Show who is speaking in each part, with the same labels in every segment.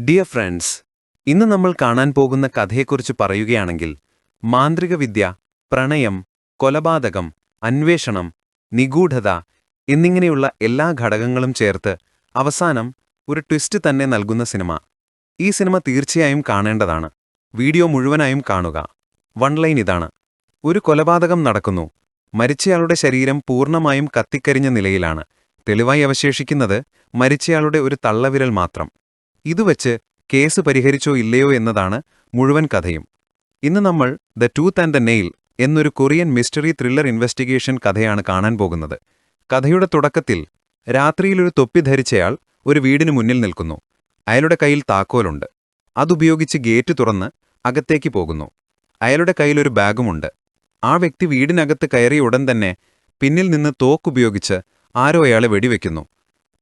Speaker 1: Dear friends, ഇന്ന് നമ്മൾ കാണാൻ പോകുന്ന കഥയെക്കുറിച്ച് പറയുകയാണെങ്കിൽ മാന്ത്രികവിദ്യ, പ്രണയം, കൊലപാതകം, അന്വേഷണം, നിഗൂഢത എന്നിങ്ങനെയുള്ള എല്ലാ ഘടകങ്ങളും ചേർത്ത് അവസാനം ഒരു ട്വിസ്റ്റ് തന്നെ നൽകുന്ന സിനിമ. ഈ സിനിമ തീർച്ചയായും കാണേണ്ടതാണ്. വീഡിയോ മുഴുവനായും കാണുക. വൺ ലൈൻ ഇതാണ്: ഒരു കൊലപാതകം നടക്കുന്നു. മരിച്ചയാളുടെ ശരീരം പൂർണ്ണമായും കത്തിക്കരിഞ്ഞ നിലയിലാണ്. തെളിവായി അവശേഷിക്കുന്നത് മരിച്ചയാളുടെ ഒരു തള്ളവിരൽ മാത്രം. ഇതുവച്ച് കേസ് പരിഹരിച്ചോ ഇല്ലയോ എന്നതാണ് മുഴുവൻ കഥയും. ഇന്ന് നമ്മൾ the tooth and the nail എന്നൊരു കൊറിയൻ മിസ്റ്ററി ത്രില്ലർ ഇൻവെസ്റ്റിഗേഷൻ കഥയാണ് കാണാൻ പോകുന്നത്. കഥയുടെ തുടക്കത്തിൽ രാത്രിയിലൊരു തൊപ്പി ധരിച്ചയാൾ ഒരു വീടിനു മുന്നിൽ നിൽക്കുന്നു. അയാളുടെ കയ്യിൽ താക്കോലുണ്ട്. അതുപയോഗിച്ച് ഗേറ്റ് തുറന്ന് അകത്തേക്ക് പോകുന്നു. അയാളുടെ കയ്യിലൊരു ബാഗുമുണ്ട്. ആ വ്യക്തി വീടിനകത്ത് കയറിയ ഉടൻ തന്നെ പിന്നിൽ നിന്ന് തോക്കുപയോഗിച്ച് ആരോ അയാളെ വെടിവെക്കുന്നു.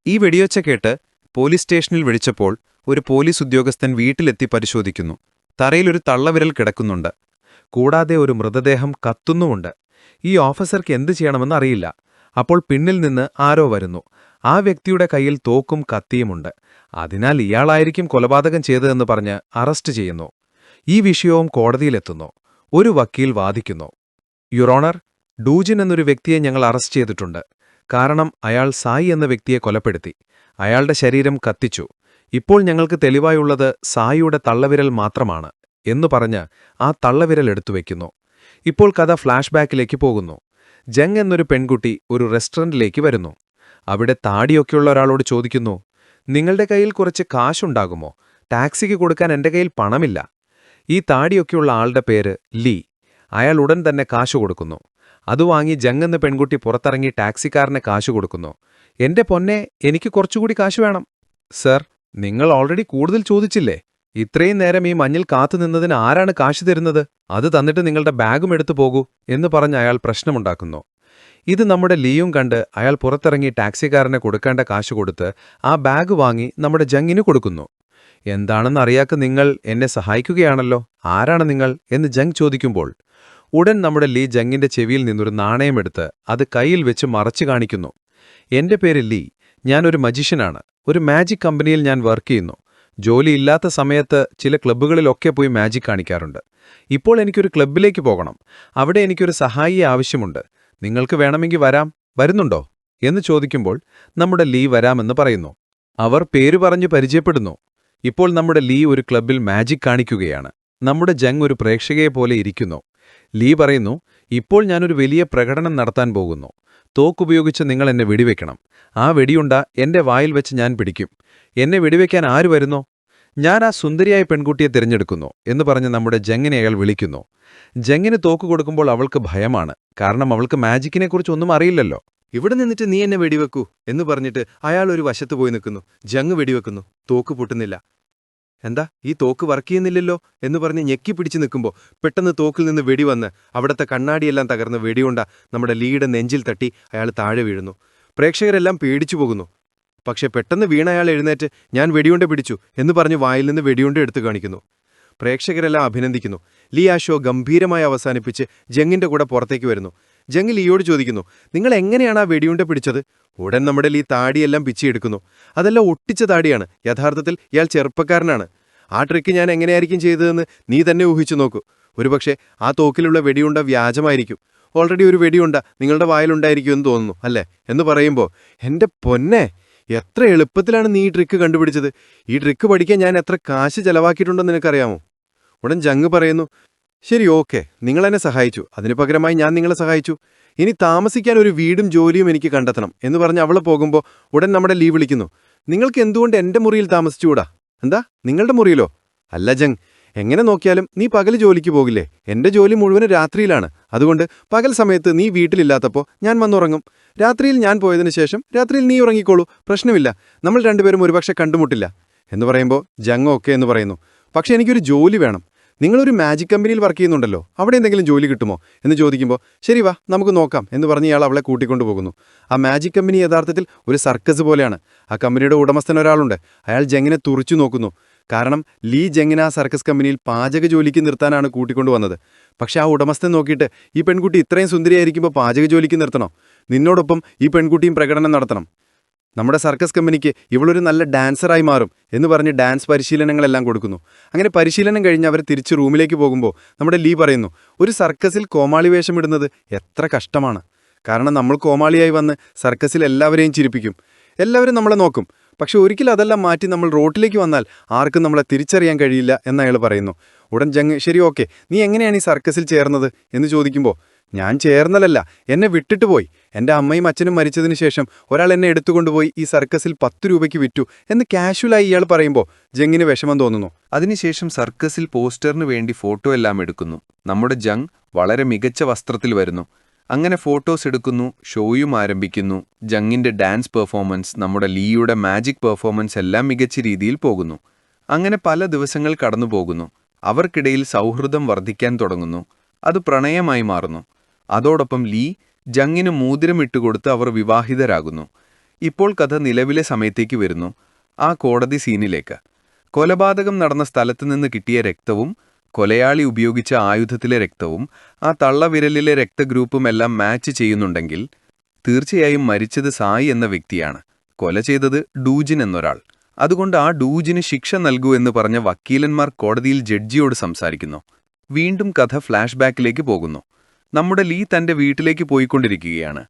Speaker 1: ഈ വെടിയൊച്ച കേട്ട് പോലീസ് സ്റ്റേഷനിൽ വിളിച്ചപ്പോൾ ഒരു പോലീസ് ഉദ്യോഗസ്ഥൻ വീട്ടിലെത്തി പരിശോധിക്കുന്നു. തറയിലൊരു തള്ളവിരൽ കിടക്കുന്നുണ്ട്. കൂടാതെ ഒരു മൃതദേഹം കത്തുന്നുമുണ്ട്. ഈ ഓഫീസർക്ക് എന്തു ചെയ്യണമെന്ന് അറിയില്ല. അപ്പോൾ പിന്നിൽ നിന്ന് ആരോ വരുന്നു. ആ വ്യക്തിയുടെ കയ്യിൽ തോക്കും കത്തിയുമുണ്ട്. അതിനാൽ ഇയാളായിരിക്കും കൊലപാതകം ചെയ്തതെന്ന് പറഞ്ഞ് അറസ്റ്റ് ചെയ്യുന്നു. ഈ വിഷയവും കോടതിയിലെത്തുന്നു. ഒരു വക്കീൽ വാദിക്കുന്നു: യുവർ ഓണർ, ഡൂജിൻ എന്നൊരു വ്യക്തിയെ ഞങ്ങൾ അറസ്റ്റ് ചെയ്തിട്ടുണ്ട്. കാരണം അയാൾ സായി എന്ന വ്യക്തിയെ കൊലപ്പെടുത്തി. അയാളുടെ ശരീരം കത്തിച്ചു. ഇപ്പോൾ ഞങ്ങൾക്ക് തെളിവായുള്ളത് സായിയുടെ തള്ളവിരൽ മാത്രമാണ് എന്നു പറഞ്ഞ് ആ തള്ളവിരൽ എടുത്തുവെക്കുന്നു. ഇപ്പോൾ കഥ ഫ്ലാഷ് ബാക്കിലേക്ക് പോകുന്നു. ജങ് എന്നൊരു പെൺകുട്ടി ഒരു റെസ്റ്റോറന്റിലേക്ക് വരുന്നു. അവിടെ താടിയൊക്കെയുള്ള ഒരാളോട് ചോദിക്കുന്നു: നിങ്ങളുടെ കയ്യിൽ കുറച്ച് കാശുണ്ടാകുമോ? ടാക്സിക്ക് കൊടുക്കാൻ എൻ്റെ കയ്യിൽ പണമില്ല. ഈ താടിയൊക്കെയുള്ള ആളുടെ പേര് ലീ. അയാൾ ഉടൻ തന്നെ കാശു കൊടുക്കുന്നു. അത് വാങ്ങി ജങ് എന്ന പെൺകുട്ടി പുറത്തിറങ്ങി ടാക്സിക്കാരന് കാശു കൊടുക്കുന്നു. എന്റെ പൊന്നെ, എനിക്ക് കുറച്ചുകൂടി കാശ് വേണം. സർ, നിങ്ങൾ ഓൾറെഡി കൂടുതൽ ചോദിച്ചില്ലേ? ഇത്രയും നേരം ഈ മഞ്ഞിൽ കാത്തുനിന്നതിന് ആരാണ് കാശ് തരുന്നത്? അത് തന്നിട്ട് നിങ്ങളുടെ ബാഗും എടുത്തു പോകൂ എന്ന് പറഞ്ഞ് അയാൾ പ്രശ്നമുണ്ടാക്കുന്നു. ഇത് നമ്മുടെ ലീയും കണ്ട് അയാൾ പുറത്തിറങ്ങി ടാക്സിക്കാരന് കൊടുക്കേണ്ട കാശ് കൊടുത്ത് ആ ബാഗ് വാങ്ങി നമ്മുടെ ജങ്ങിന് കൊടുക്കുന്നു. എന്താണെന്നറിയാത്ത നിങ്ങൾ എന്നെ സഹായിക്കുകയാണല്ലോ, ആരാണ് നിങ്ങൾ എന്ന് ജങ് ചോദിക്കുമ്പോൾ ഉടൻ നമ്മുടെ ലീ ജങ്ങിന്റെ ചെവിയിൽ നിന്നൊരു നാണയമെടുത്ത് അത് കയ്യിൽ വെച്ച് മറച്ചു കാണിക്കുന്നു. എന്റെ പേര് ലീ. ഞാനൊരു മജീഷ്യനാണ്. ഒരു മാജിക് കമ്പനിയിൽ ഞാൻ വർക്ക് ചെയ്യുന്നു. ജോലിയില്ലാത്ത സമയത്ത് ചില ക്ലബ്ബുകളിലൊക്കെ പോയി മാജിക് കാണിക്കാറുണ്ട്. ഇപ്പോൾ എനിക്കൊരു ക്ലബ്ബിലേക്ക് പോകണം. അവിടെ എനിക്കൊരു സഹായിയെ ആവശ്യമുണ്ട്. നിങ്ങൾക്ക് വേണമെങ്കിൽ വരാം. വരുന്നുണ്ടോ എന്ന് ചോദിക്കുമ്പോൾ നമ്മുടെ ലീ വരാമെന്ന് പറയുന്നു. അവർ പേരു പറഞ്ഞു പരിചയപ്പെടുന്നു. ഇപ്പോൾ നമ്മുടെ ലീ ഒരു ക്ലബ്ബിൽ മാജിക് കാണിക്കുകയാണ്. നമ്മുടെ ജങ് ഒരു പ്രേക്ഷകയെപ്പോലെ ഇരിക്കുന്നു. ലീ പറയുന്നു: ഇപ്പോൾ ഞാനൊരു വലിയ പ്രകടനം നടത്താൻ പോകുന്നു. തോക്കുപയോഗിച്ച് നിങ്ങൾ എന്നെ വെടിവെക്കണം. ആ വെടിയുണ്ട എന്റെ വായിൽ വെച്ച് ഞാൻ പിടിക്കും. എന്നെ വെടിവെക്കാൻ ആര് വരുന്നോ? ഞാൻ ആ സുന്ദരിയായ പെൺകുട്ടിയെ തിരഞ്ഞെടുക്കുന്നു എന്ന് പറഞ്ഞ് നമ്മുടെ ജങ്ങിനെ അയാൾ വിളിക്കുന്നു. ജങ്ങിന് തോക്ക് കൊടുക്കുമ്പോൾ അവൾക്ക് ഭയമാണ്. കാരണം അവൾക്ക് മാജിക്കിനെക്കുറിച്ച് ഒന്നും അറിയില്ലല്ലോ. ഇവിടെ നിന്നിട്ട് നീ എന്നെ വെടിവെക്കൂ എന്ന് പറഞ്ഞിട്ട് അയാൾ ഒരു വശത്ത് പോയി നിൽക്കുന്നു. ജങ് വെടിവെക്കുന്നു. തോക്ക് പൊട്ടുന്നില്ല. എന്താ, ഈ തോക്ക് വർക്ക് ചെയ്യുന്നില്ലല്ലോ എന്ന് പറഞ്ഞ് ഞെക്കി പിടിച്ചു നിൽക്കുമ്പോൾ പെട്ടെന്ന് തോക്കിൽ നിന്ന് വെടിവന്ന് അവിടുത്തെ കണ്ണാടിയെല്ലാം തകർന്ന് വെടിയുണ്ട നമ്മുടെ ലീയുടെ നെഞ്ചിൽ തട്ടി അയാൾ താഴെ വീഴുന്നു. പ്രേക്ഷകരെല്ലാം പേടിച്ചു പോകുന്നു. പക്ഷെ പെട്ടെന്ന് വീണ അയാൾ എഴുന്നേറ്റ് ഞാൻ വെടിയുണ്ട പിടിച്ചു എന്ന് പറഞ്ഞ് വായിൽ നിന്ന് വെടിയുണ്ട എടുത്തു കാണിക്കുന്നു. പ്രേക്ഷകരെല്ലാം അഭിനന്ദിക്കുന്നു. ലീ ആ ഷോ ഗംഭീരമായി അവസാനിപ്പിച്ച് ജങ്ങിന്റെ കൂടെ പുറത്തേക്ക് വരുന്നു. ജങ് ലീയോട് ചോദിക്കുന്നു: നിങ്ങൾ എങ്ങനെയാണ് ആ വെടിയുണ്ട പിടിച്ചത്? ഉടൻ നമ്മുടെ ലീ താടിയെല്ലാം പിച്ചിയെടുക്കുന്നു. അതെല്ലാം ഒട്ടിച്ച താടിയാണ്. യഥാർത്ഥത്തിൽ ഇയാൾ ചെറുപ്പക്കാരനാണ്. ആ ട്രിക്ക് ഞാൻ എങ്ങനെയായിരിക്കും ചെയ്തതെന്ന് നീ തന്നെ ഊഹിച്ചു നോക്കൂ. ഒരുപക്ഷെ ആ തോക്കിലുള്ള വെടിയുണ്ട വ്യാജമായിരിക്കും. ഓൾറെഡി ഒരു വെടിയുണ്ട നിങ്ങളുടെ വായിലുണ്ടായിരിക്കുമെന്ന് തോന്നുന്നു, അല്ലേ എന്ന് പറയുമ്പോൾ, എൻ്റെ പൊന്നെ, എത്ര എളുപ്പത്തിലാണ് നീ ഈ ട്രിക്ക് കണ്ടുപിടിച്ചത്. ഈ ട്രിക്ക് പഠിക്കാൻ ഞാൻ എത്ര കാശ് ചെലവാക്കിയിട്ടുണ്ടെന്ന് നിനക്കറിയാമോ? ഉടൻ ജങ് പറയുന്നു: ശരി, ഓക്കെ, നിങ്ങളെന്നെ സഹായിച്ചു. അതിനു പകരമായി ഞാൻ നിങ്ങളെ സഹായിച്ചു. ഇനി താമസിക്കാൻ ഒരു വീടും ജോലിയും എനിക്ക് കണ്ടെത്തണം എന്ന് പറഞ്ഞ് അവളെ പോകുമ്പോൾ ഉടൻ നമ്മുടെ ലീ വിളിക്കുന്നു: നിങ്ങൾക്ക് എന്തുകൊണ്ട് എൻ്റെ മുറിയിൽ താമസിച്ചുകൂടാ? എന്താ, നിങ്ങളുടെ മുറിയിലോ? അല്ല ജങ്, എങ്ങനെ നോക്കിയാലും നീ പകല് ജോലിക്ക് പോകില്ലേ? എൻ്റെ ജോലി മുഴുവനും രാത്രിയിലാണ്. അതുകൊണ്ട് പകൽ സമയത്ത് നീ വീട്ടിലില്ലാത്തപ്പോൾ ഞാൻ വന്നുറങ്ങും. രാത്രിയിൽ ഞാൻ പോയതിനു ശേഷം രാത്രിയിൽ നീ ഉറങ്ങിക്കോളൂ, പ്രശ്നമില്ല. നമ്മൾ രണ്ടുപേരും ഒരുപക്ഷെ കണ്ടുമുട്ടില്ല എന്ന് പറയുമ്പോൾ ജങ് ഓക്കെ എന്ന് പറയുന്നു. പക്ഷെ എനിക്കൊരു ജോലി വേണം. നിങ്ങളൊരു മാജിക് കമ്പനിയിൽ വർക്ക് ചെയ്യുന്നുണ്ടല്ലോ, അവിടെ എന്തെങ്കിലും ജോലി കിട്ടുമോ എന്ന് ചോദിക്കുമ്പോൾ, ശരി വാ, നമുക്ക് നോക്കാം എന്ന് പറഞ്ഞ് ഇയാൾ അവളെ കൂട്ടിക്കൊണ്ടുപോകുന്നു. ആ മാജിക് കമ്പനി യഥാർത്ഥത്തിൽ ഒരു സർക്കസ് പോലെയാണ്. ആ കമ്പനിയുടെ ഉടമസ്ഥൻ ഒരാളുണ്ട്. അയാൾ ജങ്ങിനെ തുറിച്ചു നോക്കുന്നു. കാരണം ലീ ജങ്ങിനെ ആ സർക്കസ് കമ്പനിയിൽ പാചക ജോലിക്ക് നിർത്താനാണ് കൂട്ടിക്കൊണ്ടുവന്നത്. പക്ഷെ ആ ഉടമസ്ഥൻ നോക്കിയിട്ട്, ഈ പെൺകുട്ടി ഇത്രയും സുന്ദരിയായിരിക്കുമ്പോൾ പാചക ജോലിക്ക് നിർത്തണോ? നിന്നോടൊപ്പം ഈ പെൺകുട്ടിയും പ്രകടനം നടത്തണം.
Speaker 2: നമ്മുടെ സർക്കസ് കമ്പനിക്ക് ഇവളൊരു നല്ല ഡാൻസറായി മാറും എന്ന് പറഞ്ഞ് ഡാൻസ് പരിശീലനങ്ങളെല്ലാം കൊടുക്കുന്നു. അങ്ങനെ പരിശീലനം കഴിഞ്ഞ് അവർ തിരിച്ച് റൂമിലേക്ക് പോകുമ്പോൾ നമ്മുടെ ലീ പറയുന്നു, ഒരു സർക്കസിൽ കോമാളി വേഷമിടുന്നത് എത്ര കഷ്ടമാണ്. കാരണം നമ്മൾ കോമാളിയായി വന്ന് സർക്കസിൽ എല്ലാവരെയും ചിരിപ്പിക്കും, എല്ലാവരും നമ്മളെ നോക്കും. പക്ഷെ ഒരിക്കലും അതെല്ലാം മാറ്റി നമ്മൾ റോട്ടിലേക്ക് വന്നാൽ ആർക്കും നമ്മളെ തിരിച്ചറിയാൻ കഴിയില്ല എന്നയാൾ പറയുന്നു. ഉടൻ ജങ് ശരി ഓക്കെ, നീ എങ്ങനെയാണ് ഈ സർക്കസിൽ ചേർന്നത് എന്ന് ചോദിക്കുമ്പോൾ, ഞാൻ ചേർന്നതല്ല, എന്നെ വിട്ടിട്ട് പോയി. എൻ്റെ അമ്മയും അച്ഛനും മരിച്ചതിന് ശേഷം ഒരാൾ എന്നെ എടുത്തുകൊണ്ടുപോയി ഈ സർക്കസിൽ 10 രൂപയ്ക്ക് വിറ്റു എന്ന് കാഷ്വലായി ഇയാൾ പറയുമ്പോൾ ജങ്ങിന് വിഷമം തോന്നുന്നു.
Speaker 1: അതിനുശേഷം സർക്കസിൽ പോസ്റ്ററിന് വേണ്ടി ഫോട്ടോ എല്ലാം എടുക്കുന്നു. നമ്മുടെ ജങ് വളരെ മികച്ച വസ്ത്രത്തിൽ വരുന്നു. അങ്ങനെ ഫോട്ടോസ് എടുക്കുന്നു, ഷോയും ആരംഭിക്കുന്നു. ജങ്ങിന്റെ ഡാൻസ് പെർഫോമൻസ്, നമ്മുടെ ലീയുടെ മാജിക് പെർഫോമൻസ് എല്ലാം മികച്ച രീതിയിൽ പോകുന്നു. അങ്ങനെ പല ദിവസങ്ങൾ കടന്നു പോകുന്നു. അവർക്കിടയിൽ സൗഹൃദം വർദ്ധിക്കാൻ തുടങ്ങുന്നു. അത് പ്രണയമായി മാറുന്നു. അതോടൊപ്പം ലീ ജങ്ങിന് മോതിരം ഇട്ടുകൊടുത്ത് അവർ വിവാഹിതരാകുന്നു. ഇപ്പോൾ കഥ നിലവിലെ സമയത്തേക്ക് വരുന്നു, ആ കോടതി സീനിലേക്ക്. കൊലപാതകം നടന്ന സ്ഥലത്തു നിന്ന് കിട്ടിയ രക്തവും കൊലയാളി ഉപയോഗിച്ച ആയുധത്തിലെ രക്തവും ആ തള്ളവിരലിലെ രക്തഗ്രൂപ്പും എല്ലാം മാച്ച് ചെയ്യുന്നുണ്ടെങ്കിൽ തീർച്ചയായും മരിച്ചത് സായി എന്ന വ്യക്തിയാണ്. കൊല ചെയ്തത് ഡൂജിൻ എന്നൊരാൾ. അതുകൊണ്ട് ആ ഡൂജിന് ശിക്ഷ നൽകൂ എന്ന് പറഞ്ഞ വക്കീലന്മാർ കോടതിയിൽ ജഡ്ജിയോട് സംസാരിക്കുന്നു. വീണ്ടും കഥ ഫ്ലാഷ് ബാക്കിലേക്ക് പോകുന്നു. നമ്മുടെ ലീ തന്റെ വീട്ടിലേക്ക് പോയിക്കൊണ്ടിരിക്കുകയാണ്.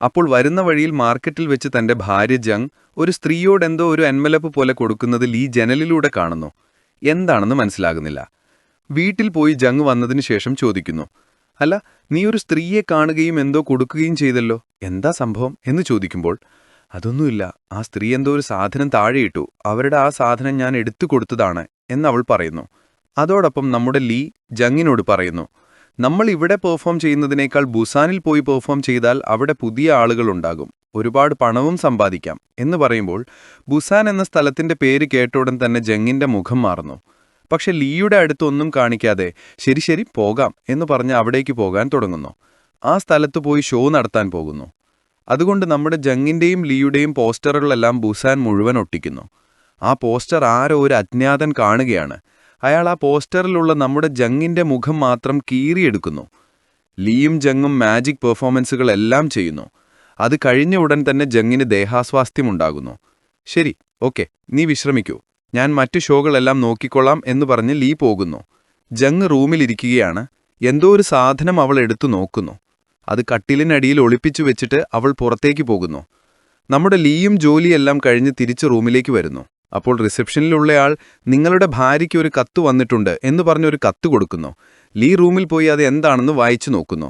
Speaker 1: അപ്പോൾ വരുന്ന വഴിയിൽ മാർക്കറ്റിൽ വെച്ച് തന്റെ ഭാര്യ ജങ് ഒരു സ്ത്രീയോടെന്തോ ഒരു എൻവലപ്പ് പോലെ കൊടുക്കുന്നത് ലീ ജനലിലൂടെ കാണുന്നു. എന്താണെന്ന് മനസ്സിലാകുന്നില്ല. വീട്ടിൽ പോയി ജങ് വന്നതിന് ശേഷം ചോദിക്കുന്നു, അല്ല, നീ ഒരു സ്ത്രീയെ കാണുകയും എന്തോ കൊടുക്കുകയും ചെയ്തല്ലോ, എന്താ സംഭവം എന്ന് ചോദിക്കുമ്പോൾ, അതൊന്നുമില്ല, ആ സ്ത്രീ എന്തോ ഒരു സാധനം താഴെയിട്ടു, അവരുടെ ആ സാധനം ഞാൻ എടുത്തു കൊടുത്തതാണ് എന്നവൾ പറയുന്നു. അതോടൊപ്പം നമ്മുടെ ലീ ജങ്ങിനോട് പറയുന്നു, നമ്മൾ ഇവിടെ പെർഫോം ചെയ്യുന്നതിനേക്കാൾ ബുസാനിൽ പോയി പെർഫോം ചെയ്താൽ അവിടെ പുതിയ ആളുകളുണ്ടാകും, ഒരുപാട് പണവും സമ്പാദിക്കാം എന്ന് പറയുമ്പോൾ ബുസാൻ എന്ന സ്ഥലത്തിന്റെ പേര് കേട്ടോടൻ തന്നെ ജങ്ങിന്റെ മുഖം മാറുന്നു. പക്ഷെ ലീയുടെ അടുത്തൊന്നും കാണിക്കാതെ ശരി ശരി പോകാം എന്ന് പറഞ്ഞ് അവിടേക്ക് പോകാൻ തുടങ്ങുന്നു. ആ സ്ഥലത്ത് പോയി ഷോ നടത്താൻ പോകുന്നു. അതുകൊണ്ട് നമ്മുടെ ജങ്ങിന്റെയും ലീയുടെയും പോസ്റ്ററുകളെല്ലാം ബുസാൻ മുഴുവൻ ഒട്ടിക്കുന്നു. ആ പോസ്റ്റർ ആരോ ഒരു അജ്ഞാതൻ കാണുകയാണ്. അയാൾ ആ പോസ്റ്ററിലുള്ള നമ്മുടെ ജങ്ങിന്റെ മുഖം മാത്രം കീറിയെടുക്കുന്നു. ലീയും ജങ്ങും മാജിക് പെർഫോമൻസുകളെല്ലാം ചെയ്യുന്നു. അത് കഴിഞ്ഞ ഉടൻ തന്നെ ജങ്ങിന് ദേഹാസ്വാസ്ഥ്യമുണ്ടാകുന്നു. ശരി ഓക്കെ, നീ വിശ്രമിക്കൂ, ഞാൻ മറ്റു ഷോകളെല്ലാം നോക്കിക്കൊള്ളാം എന്ന് പറഞ്ഞ് ലീ പോകുന്നു. ജങ് റൂമിലിരിക്കുകയാണ്. എന്തോ ഒരു സാധനം അവൾ എടുത്തു നോക്കുന്നു. അത് കട്ടിലിനടിയിൽ ഒളിപ്പിച്ചു വെച്ചിട്ട് അവൾ പുറത്തേക്ക് പോകുന്നു. നമ്മുടെ ലീയും ജോലിയെല്ലാം കഴിഞ്ഞ് തിരിച്ച് റൂമിലേക്ക് വരുന്നു. അപ്പോൾ റിസപ്ഷനിലുള്ളയാൾ നിങ്ങളുടെ ഭാര്യയ്ക്ക് ഒരു കത്ത് വന്നിട്ടുണ്ട് എന്ന് പറഞ്ഞൊരു കത്ത് കൊടുക്കുന്നു. ലീ റൂമിൽ പോയി അത് എന്താണെന്ന് വായിച്ചു നോക്കുന്നു.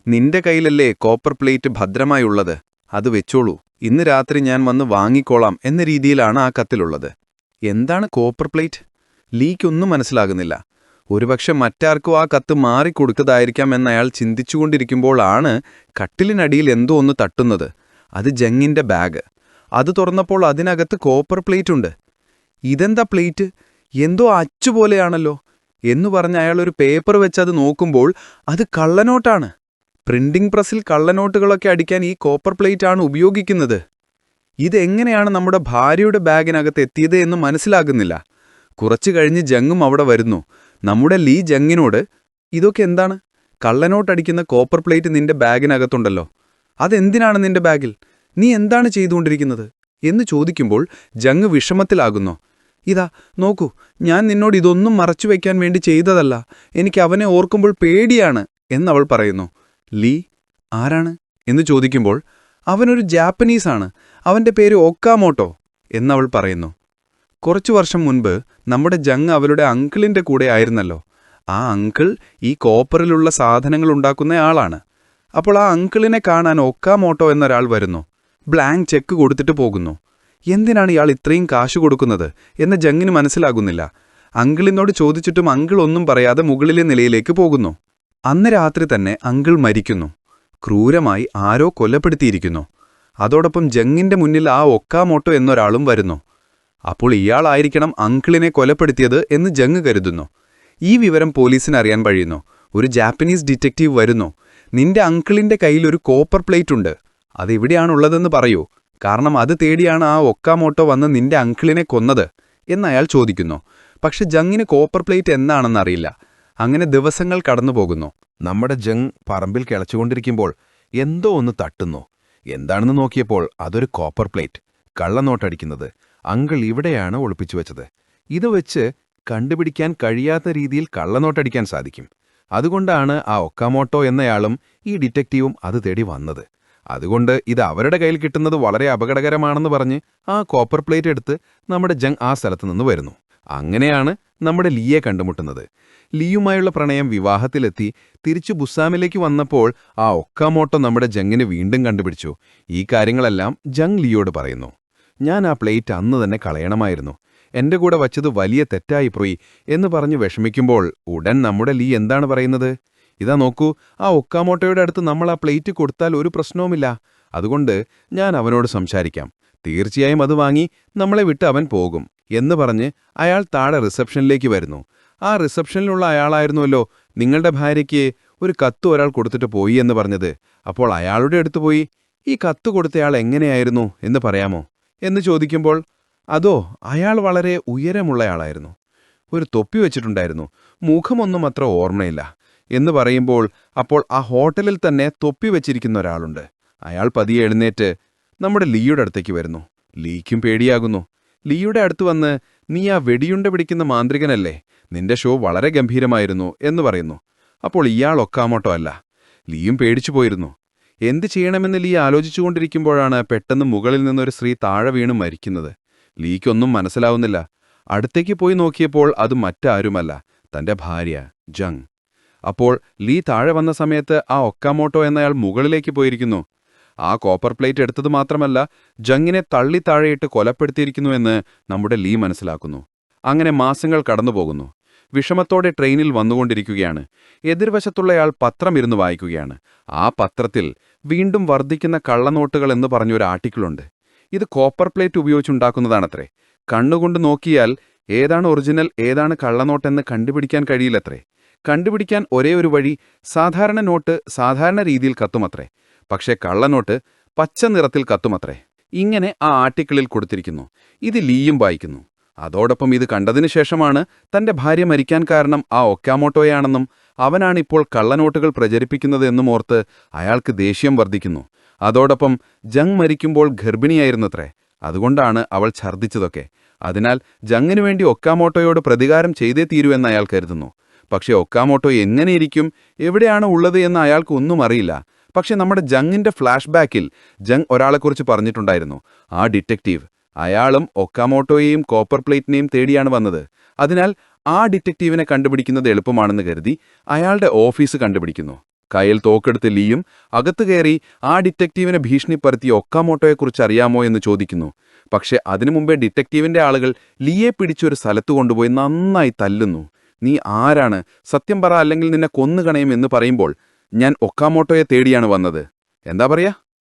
Speaker 1: നിന്റെ കയ്യിലല്ലേ കോപ്പർ പ്ലേറ്റ് ഭദ്രമായുള്ളത്, അത് വെച്ചോളൂ, ഇന്ന് രാത്രി ഞാൻ വന്ന് വാങ്ങിക്കോളാം എന്ന രീതിയിലാണ് ആ കത്തിലുള്ളത്. എന്താണ് കോപ്പർ പ്ലേറ്റ്? ലീക്കൊന്നും മനസ്സിലാകുന്നില്ല. ഒരുപക്ഷെ മറ്റാർക്കോ ആ കത്ത് മാറിക്കൊടുത്തതായിരിക്കാം എന്നയാൾ ചിന്തിച്ചുകൊണ്ടിരിക്കുമ്പോഴാണ് കട്ടിലിനടിയിൽ എന്തോ ഒന്ന് തട്ടുന്നത്. അത് ജങ്ങിന്റെ ബാഗ്. അത് തുറന്നപ്പോൾ അതിനകത്ത് കോപ്പർ പ്ലേറ്റ് ഉണ്ട്. ഇതെന്താ പ്ലേറ്റ്? എന്തോ അച്ചുപോലെയാണല്ലോ എന്നു പറഞ്ഞ് അയാൾ ഒരു പേപ്പർ വെച്ച് അത് നോക്കുമ്പോൾ അത് കള്ളനോട്ടാണ്. പ്രിന്റിംഗ് പ്രസ്സിൽ കള്ളനോട്ടുകളൊക്കെ അടിക്കാൻ ഈ കോപ്പർ പ്ലേറ്റ് ആണ് ഉപയോഗിക്കുന്നത്. ഇതെങ്ങനെയാണ് നമ്മുടെ ഭാര്യയുടെ ബാഗിനകത്ത് എത്തിയത് എന്ന് മനസ്സിലാകുന്നില്ല. കുറച്ചു കഴിഞ്ഞ് ജങ്ങും അവിടെ വരുന്നു. നമ്മുടെ ലീ ജങ്ങിനോട്, ഇതൊക്കെ എന്താണ്? കള്ളനോട്ടടിക്കുന്ന കോപ്പർ പ്ലേറ്റ് നിന്റെ ബാഗിനകത്തുണ്ടല്ലോ, അതെന്തിനാണ് നിന്റെ ബാഗിൽ? നീ എന്താണ് ചെയ്തുകൊണ്ടിരിക്കുന്നത് എന്ന് ചോദിക്കുമ്പോൾ ജങ് വിഷമത്തിലാകുന്നു. ഇതാ നോക്കൂ, ഞാൻ നിന്നോട് ഇതൊന്നും മറച്ചുവെക്കാൻ വേണ്ടി ചെയ്തതല്ല, എനിക്ക് അവനെ ഓർക്കുമ്പോൾ പേടിയാണ് എന്നവൾ പറയുന്നു. ലീ ആരാണ് എന്ന് ചോദിക്കുമ്പോൾ, അവനൊരു ജാപ്പനീസാണ്, അവന്റെ പേര് ഒക്കാമോട്ടോ എന്നവൾ പറയുന്നു. കുറച്ചു വർഷം മുൻപ് നമ്മുടെ ജങ് അവളുടെ അങ്കിളിന്റെ കൂടെ ആയിരുന്നല്ലോ. ആ അങ്കിൾ ഈ കോപ്പറിലുള്ള സാധനങ്ങൾ ഉണ്ടാക്കുന്ന ആളാണ്. അപ്പോൾ ആ അങ്കിളിനെ കാണാൻ ഒക്കാമോട്ടോ എന്നൊരാൾ വരുന്നു. ബ്ലാങ്ക് ചെക്ക് കൊടുത്തിട്ട് പോകുന്നു. എന്തിനാണ് ഇയാൾ ഇത്രയും കാശ് കൊടുക്കുന്നത് എന്ന് ജങ്ങിന് മനസ്സിലാകുന്നില്ല. അങ്കിളിനോട് ചോദിച്ചിട്ടും അങ്കിൾ ഒന്നും പറയാതെ മുകളിലെ നിലയിലേക്ക് പോകുന്നു. അന്ന് രാത്രി തന്നെ അങ്കിൾ മരിക്കുന്നു. ക്രൂരമായി ആരോ കൊലപ്പെടുത്തിയിരിക്കുന്നു. അതോടൊപ്പം ജങ്ങിന്റെ മുന്നിൽ ആ ഒക്കാമോട്ടോ എന്നൊരാളും വരുന്നു. അപ്പോൾ ഇയാളായിരിക്കണം അങ്കിളിനെ കൊലപ്പെടുത്തിയത് എന്ന് ജങ് കരുതുന്നു. ഈ വിവരം പോലീസിന് അറിയാൻ കഴിയുന്നു. ഒരു ജാപ്പനീസ് ഡിറ്റക്റ്റീവ് വരുന്നു. നിന്റെ അങ്കിളിന്റെ കയ്യിലൊരു കോപ്പർ പ്ലേറ്റ് ഉണ്ട്, അതെവിടെയാണുള്ളതെന്ന് പറയൂ, കാരണം അത് തേടിയാണ് ആ ഒക്കാമോട്ടോ വന്ന് നിന്റെ അങ്കിളിനെ കൊന്നത് എന്നയാൾ ചോദിക്കുന്നു. പക്ഷെ ജങ്ങിന് കോപ്പർ പ്ലേറ്റ് എന്താണെന്നറിയില്ല. അങ്ങനെ ദിവസങ്ങൾ കടന്നുപോകുന്നു.
Speaker 3: നമ്മുടെ ജങ് പറമ്പിൽ കിളച്ചുകൊണ്ടിരിക്കുമ്പോൾ എന്തോ ഒന്ന് തട്ടുന്നു. എന്താണെന്ന് നോക്കിയപ്പോൾ അതൊരു കോപ്പർ പ്ലേറ്റ്. കള്ളനോട്ടടിക്കുന്നത് അങ്കിൾ ഇവിടെയാണ് ഒളിപ്പിച്ചു വെച്ചത്. ഇത് വെച്ച് കണ്ടുപിടിക്കാൻ കഴിയാത്ത രീതിയിൽ കള്ളനോട്ടടിക്കാൻ സാധിക്കും. അതുകൊണ്ടാണ് ആ ഒക്കാമോട്ടോ എന്നയാളും ഈ ഡിറ്റക്റ്റീവും അത് തേടി വന്നത്. അതുകൊണ്ട് ഇത് അവരുടെ കയ്യിൽ കിട്ടുന്നത് വളരെ അപകടകരമാണെന്ന് പറഞ്ഞ് ആ കോപ്പർ പ്ലേറ്റ് എടുത്ത് നമ്മുടെ ജങ് ആ സ്ഥലത്ത് നിന്ന് വരുന്നു. അങ്ങനെയാണ് നമ്മുടെ ലീയെ കണ്ടുമുട്ടുന്നത്. ലീയുമായുള്ള പ്രണയം വിവാഹത്തിലെത്തി തിരിച്ചു ബുസാമിലേക്ക് വന്നപ്പോൾ ആ ഒക്കാമോട്ടോ നമ്മുടെ ജങ്ങിനെ വീണ്ടും കണ്ടുപിടിച്ചു. ഈ കാര്യങ്ങളെല്ലാം ജങ് ലീയോട് പറയുന്നു. ഞാൻ ആ പ്ലേറ്റ് അന്ന് തന്നെ കളയണമായിരുന്നു, എന്റെ കൂടെ വച്ചത് വലിയ തെറ്റായിപ്പോയി എന്ന് പറഞ്ഞ് വിഷമിക്കുമ്പോൾ ഉടൻ നമ്മുടെ ലീ എന്താണ് പറയുന്നത്? ഇതാ നോക്കൂ, ആ ഒക്കാമോട്ടോയുടെ അടുത്ത് നമ്മൾ ആ പ്ലേറ്റ് കൊടുത്താൽ ഒരു പ്രശ്നവുമില്ല. അതുകൊണ്ട് ഞാൻ അവനോട് സംസാരിക്കാം, തീർച്ചയായും അത് വാങ്ങി നമ്മളെ വിട്ട് അവൻ പോകും എന്ന് പറഞ്ഞ് അയാൾ താഴെ റിസപ്ഷനിലേക്ക് വരുന്നു. ആ റിസപ്ഷനിലുള്ള അയാളായിരുന്നുവല്ലോ നിങ്ങളുടെ ഭാര്യയ്ക്ക് ഒരു കത്ത് ഒരാൾ കൊടുത്തിട്ട് പോയി എന്ന് പറഞ്ഞത്. അപ്പോൾ അയാളുടെ അടുത്ത് പോയി ഈ കത്ത് കൊടുത്തയാൾ എങ്ങനെയായിരുന്നു എന്ന് പറയാമോ എന്ന് ചോദിക്കുമ്പോൾ, അതോ അയാൾ വളരെ ഉയരമുള്ളയാളായിരുന്നു, ഒരു തൊപ്പി വെച്ചിട്ടുണ്ടായിരുന്നു, മുഖമൊന്നും അത്ര ഓർമ്മയില്ല എന്ന് പറയുമ്പോൾ, അപ്പോൾ ആ ഹോട്ടലിൽ തന്നെ തൊപ്പി വെച്ചിരിക്കുന്ന ഒരാളുണ്ട്. അയാൾ പതിയെ എഴുന്നേറ്റ് നമ്മുടെ ലീയുടെ അടുത്തേക്ക് വരുന്നു. ലീക്കും പേടിയാകുന്നു. ലീയുടെ അടുത്ത് വന്ന്, നീ ആ വെടിയുണ്ട പിടിക്കുന്ന മാന്ത്രികനല്ലേ, നിന്റെ ഷോ വളരെ ഗംഭീരമായിരുന്നു എന്ന് പറയുന്നു. അപ്പോൾ ഇയാൾ ഒക്കാമോട്ടോ അല്ല. ലീയും പേടിച്ചു പോയിരുന്നു. എന്ത് ചെയ്യണമെന്ന് ലീ ആലോചിച്ചുകൊണ്ടിരിക്കുമ്പോഴാണ് പെട്ടെന്ന് മുകളിൽ നിന്നൊരു സ്ത്രീ താഴെ വീണ് മരിക്കുന്നത്. ലീക്കൊന്നും മനസ്സിലാവുന്നില്ല. അടുത്തേക്ക് പോയി നോക്കിയപ്പോൾ അത് മറ്റാരുമല്ല, തന്റെ ഭാര്യ ജങ്. അപ്പോൾ ലീ താഴെ വന്ന സമയത്ത് ആ ഒക്കാമോട്ടോ എന്നയാൾ മുകളിലേക്ക് പോയിരിക്കുന്നു. ആ കോപ്പർ പ്ലേറ്റ് എടുത്തത് മാത്രമല്ല, ജങ്ങിനെ തള്ളി താഴെയിട്ട് കൊലപ്പെടുത്തിയിരിക്കുന്നുവെന്ന് നമ്മുടെ ലീ മനസ്സിലാക്കുന്നു. അങ്ങനെ മാസങ്ങൾ കടന്നുപോകുന്നു. വിഷമത്തോടെ ട്രെയിനിൽ വന്നുകൊണ്ടിരിക്കുകയാണ്. എതിർവശത്തുള്ളയാൾ പത്രം ഇരുന്ന് വായിക്കുകയാണ്. ആ പത്രത്തിൽ വീണ്ടും വർദ്ധിക്കുന്ന കള്ളനോട്ടുകൾ എന്ന് പറഞ്ഞൊരു ആർട്ടിക്കിളുണ്ട്. ഇത് കോപ്പർ പ്ലേറ്റ് ഉപയോഗിച്ചുണ്ടാക്കുന്നതാണത്രേ. കണ്ണുകൊണ്ട് നോക്കിയാൽ ഏതാണ് ഒറിജിനൽ ഏതാണ് കള്ളനോട്ടെന്ന് കണ്ടുപിടിക്കാൻ കഴിയില്ലത്രേ. കണ്ടുപിടിക്കാൻ ഒരേ ഒരു വഴി, സാധാരണ നോട്ട് സാധാരണ രീതിയിൽ കത്തുമത്രേ, പക്ഷേ കള്ളനോട്ട് പച്ച നിറത്തിൽ കത്തുമത്രേ. ഇങ്ങനെ ആ ആർട്ടിക്കിളിൽ കൊടുത്തിരിക്കുന്നു. ഇത് ലീയും വായിക്കുന്നു. അതോടൊപ്പം ഇത് കണ്ടതിനു ശേഷമാണ് തന്റെ ഭാര്യ മരിക്കാൻ കാരണം ആ ഒക്കാമോട്ടോയാണെന്നും അവനാണിപ്പോൾ കള്ളനോട്ടുകൾ പ്രചരിപ്പിക്കുന്നതെന്നും ഓർത്ത് അയാൾക്ക് ദേഷ്യം വർദ്ധിക്കുന്നു. അതോടൊപ്പം ജങ് മരിക്കുമ്പോൾ ഗർഭിണിയായിരുന്നത്രേ, അതുകൊണ്ടാണ് അവൾ ഛർദ്ദിച്ചതൊക്കെ. അതിനാൽ ജങ്ങിനു വേണ്ടി ഒക്കാമോട്ടോയോട് പ്രതികാരം ചെയ്തേ തീരുവെന്ന് അയാൾ കരുതുന്നു. പക്ഷേ ഒക്കാമോട്ടോ എങ്ങനെയിരിക്കും, എവിടെയാണ് ഉള്ളത് എന്ന് അയാൾക്ക് ഒന്നും അറിയില്ല. പക്ഷെ നമ്മുടെ ജങ്ങിന്റെ ഫ്ലാഷ് ബാക്കിൽ ജങ് ഒരാളെക്കുറിച്ച് പറഞ്ഞിട്ടുണ്ടായിരുന്നു, ആ ഡിറ്റക്റ്റീവ്. അയാളും ഒക്കാമോട്ടോയെയും കോപ്പർ പ്ലേറ്റിനെയും തേടിയാണ് വന്നത്. അതിനാൽ ആ ഡിറ്റക്റ്റീവിനെ കണ്ടുപിടിക്കുന്നത് എളുപ്പമാണെന്ന് കരുതി അയാളുടെ ഓഫീസ് കണ്ടുപിടിക്കുന്നു. കയ്യിൽ തോക്കെടുത്ത് ലീയും അകത്തു കയറി ആ ഡിറ്റക്റ്റീവിനെ ഭീഷണിപ്പെടുത്തി ഒക്കാമോട്ടോയെക്കുറിച്ച് അറിയാമോ എന്ന് ചോദിക്കുന്നു. പക്ഷെ അതിനു മുമ്പേ ഡിറ്റക്റ്റീവിന്റെ ആളുകൾ ലീയെ പിടിച്ചൊരു സ്ഥലത്തു കൊണ്ടുപോയി നന്നായി തല്ലുന്നു. നീ ആരാണ്, സത്യം പറ, അല്ലെങ്കിൽ നിന്നെ കൊന്നുകളയും എന്ന് പറയുമ്പോൾ, ഞാൻ ഒക്കാമോട്ടോയെ തേടിയാണ് വന്നത്. എന്താ പറയാ,